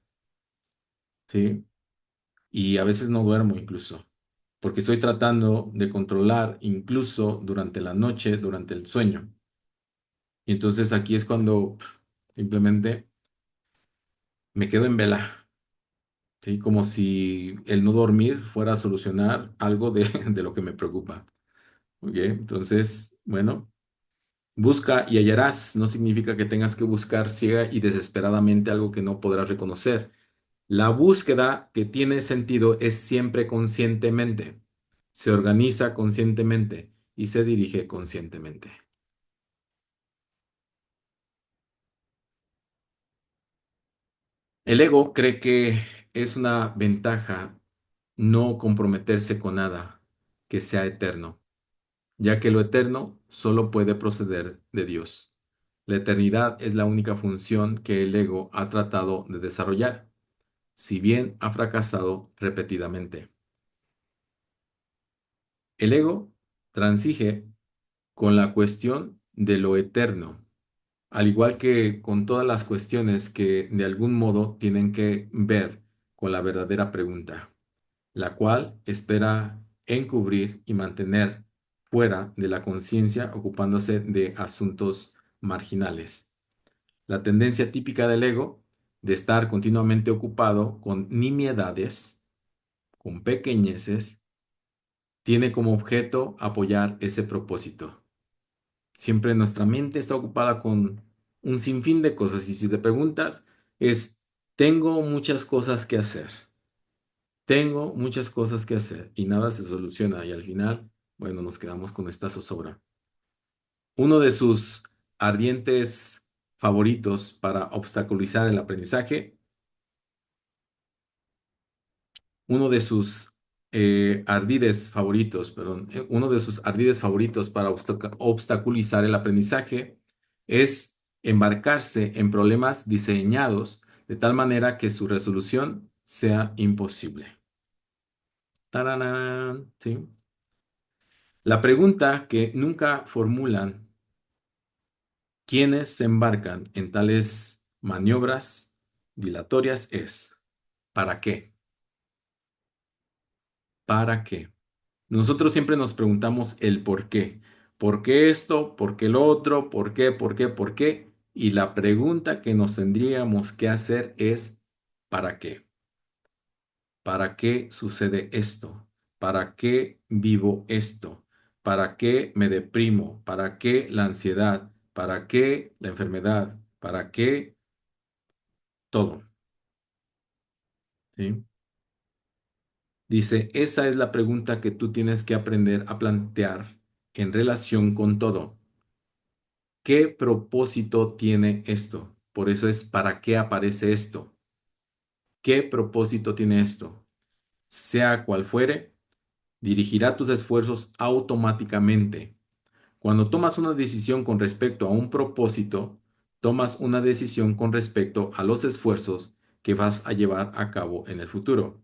¿sí? Y a veces no duermo incluso, porque estoy tratando de controlar incluso durante la noche, durante el sueño. Y entonces aquí es cuando simplemente me quedo en vela, ¿sí? Como si el no dormir fuera a solucionar algo de, de lo que me preocupa. ¿Ok? Entonces, bueno, busca y hallarás. No significa que tengas que buscar ciega y desesperadamente algo que no podrás reconocer. La búsqueda que tiene sentido es siempre conscientemente, se organiza conscientemente y se dirige conscientemente. El ego cree que es una ventaja no comprometerse con nada que sea eterno, ya que lo eterno solo puede proceder de Dios. La eternidad es la única función que el ego ha tratado de desarrollar, si bien ha fracasado repetidamente. El ego transige con la cuestión de lo eterno, al igual que con todas las cuestiones que de algún modo tienen que ver con la verdadera pregunta, la cual espera encubrir y mantener fuera de la conciencia ocupándose de asuntos marginales. La tendencia típica del ego de estar continuamente ocupado con nimiedades, con pequeñeces, tiene como objeto apoyar ese propósito. Siempre nuestra mente está ocupada con un sinfín de cosas y si te preguntas es, tengo muchas cosas que hacer, tengo muchas cosas que hacer y nada se soluciona y al final, bueno, nos quedamos con esta zozobra. Uno de sus ardientes favoritos para obstaculizar el aprendizaje, uno de sus ardides favoritos, perdón, uno de sus ardides favoritos para obstaculizar el aprendizaje es embarcarse en problemas diseñados de tal manera que su resolución sea imposible. ¡Tarán! ¿Sí? La pregunta que nunca formulan quienes se embarcan en tales maniobras dilatorias es ¿para qué? ¿Para qué? Nosotros siempre nos preguntamos el por qué. ¿Por qué esto? ¿Por qué lo otro? ¿Por qué? ¿Por qué? ¿Por qué? Y la pregunta que nos tendríamos que hacer es ¿para qué? ¿Para qué sucede esto? ¿Para qué vivo esto? ¿Para qué me deprimo? ¿Para qué la ansiedad? ¿Para qué la enfermedad? ¿Para qué todo? ¿Sí? Dice, esa es la pregunta que tú tienes que aprender a plantear en relación con todo. ¿Qué propósito tiene esto? Por eso es ¿para qué aparece esto? ¿Qué propósito tiene esto? Sea cual fuere, dirigirá tus esfuerzos automáticamente. Cuando tomas una decisión con respecto a un propósito, tomas una decisión con respecto a los esfuerzos que vas a llevar a cabo en el futuro.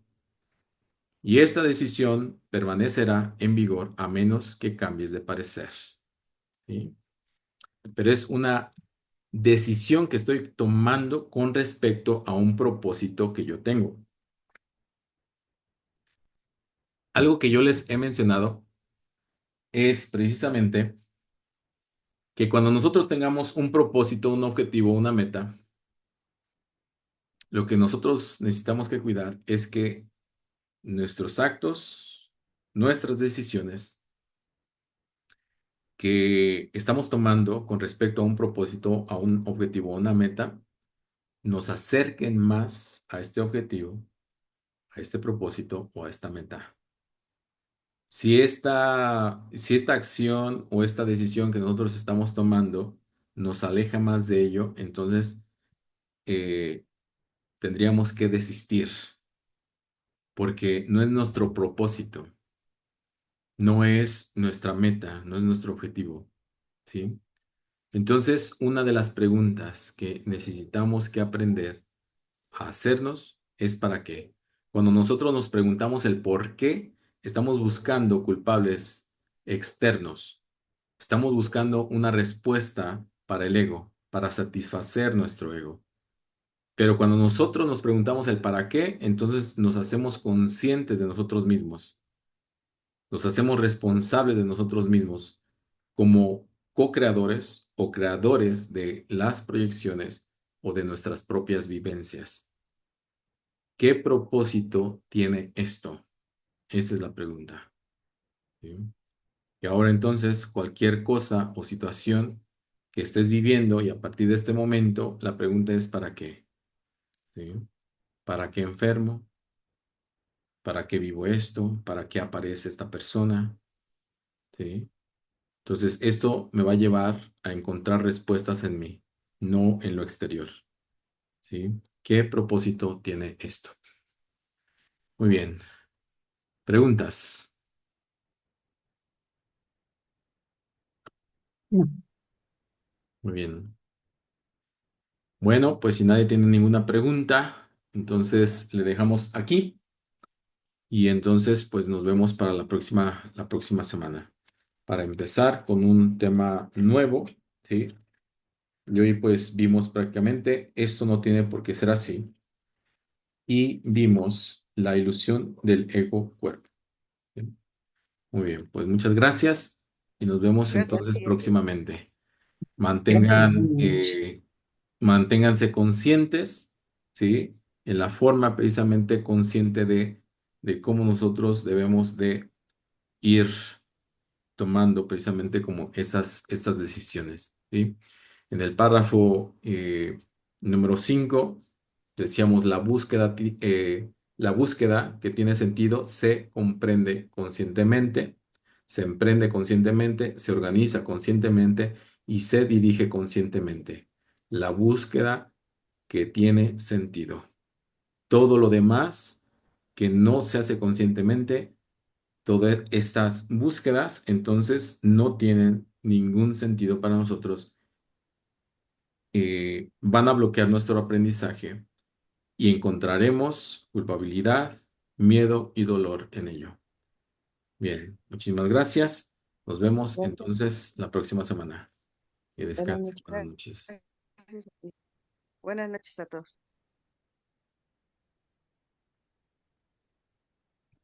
Y esta decisión permanecerá en vigor a menos que cambies de parecer. ¿Sí? Pero es una decisión que estoy tomando con respecto a un propósito que yo tengo. Algo que yo les he mencionado es precisamente que cuando nosotros tengamos un propósito, un objetivo, una meta, lo que nosotros necesitamos que cuidar es que nuestros actos, nuestras decisiones que estamos tomando con respecto a un propósito, a un objetivo, a una meta, nos acerquen más a este objetivo, a este propósito o a esta meta. Si esta acción o esta decisión que nosotros estamos tomando nos aleja más de ello, entonces eh, tendríamos que desistir, porque no es nuestro propósito, no es nuestra meta, no es nuestro objetivo, ¿sí? Entonces, una de las preguntas que necesitamos que aprender a hacernos es ¿para qué? Cuando nosotros nos preguntamos el por qué, estamos buscando culpables externos. Estamos buscando una respuesta para el ego, para satisfacer nuestro ego. Pero cuando nosotros nos preguntamos el para qué, entonces nos hacemos conscientes de nosotros mismos. Nos hacemos responsables de nosotros mismos como co-creadores o creadores de las proyecciones o de nuestras propias vivencias. ¿Qué propósito tiene esto? Esa es la pregunta. ¿Sí? Y ahora entonces, cualquier cosa o situación que estés viviendo y a partir de este momento, la pregunta es ¿para qué? ¿Sí? ¿Para qué enfermo? ¿Para qué vivo esto? ¿Para qué aparece esta persona? ¿Sí? Entonces, esto me va a llevar a encontrar respuestas en mí, no en lo exterior. ¿Sí? ¿Qué propósito tiene esto? Muy bien. ¿Preguntas? No. Muy bien. Bueno, pues si nadie tiene ninguna pregunta, entonces le dejamos aquí y entonces pues nos vemos para la próxima semana para empezar con un tema nuevo, ¿sí? Y hoy pues vimos prácticamente esto no tiene por qué ser así y vimos la ilusión del ego-cuerpo. ¿Sí? Muy bien, pues muchas gracias y nos vemos Gracias, entonces Miguel. próximamente. Gracias, Mantengan, Mitch. manténganse conscientes, ¿sí? En la forma precisamente consciente de cómo nosotros debemos de ir tomando precisamente como estas decisiones, ¿sí? En el párrafo número 5 decíamos la búsqueda que tiene sentido se comprende conscientemente, se emprende conscientemente, se organiza conscientemente y se dirige conscientemente. La búsqueda que tiene sentido. Todo lo demás que no se hace conscientemente, todas estas búsquedas entonces no tienen ningún sentido para nosotros, van a bloquear nuestro aprendizaje y encontraremos culpabilidad, miedo y dolor en ello. Bien, muchísimas gracias. Nos vemos Gracias. entonces la próxima semana. Que Buenas descansen. noches. Buenas noches. Buenas noches a todos.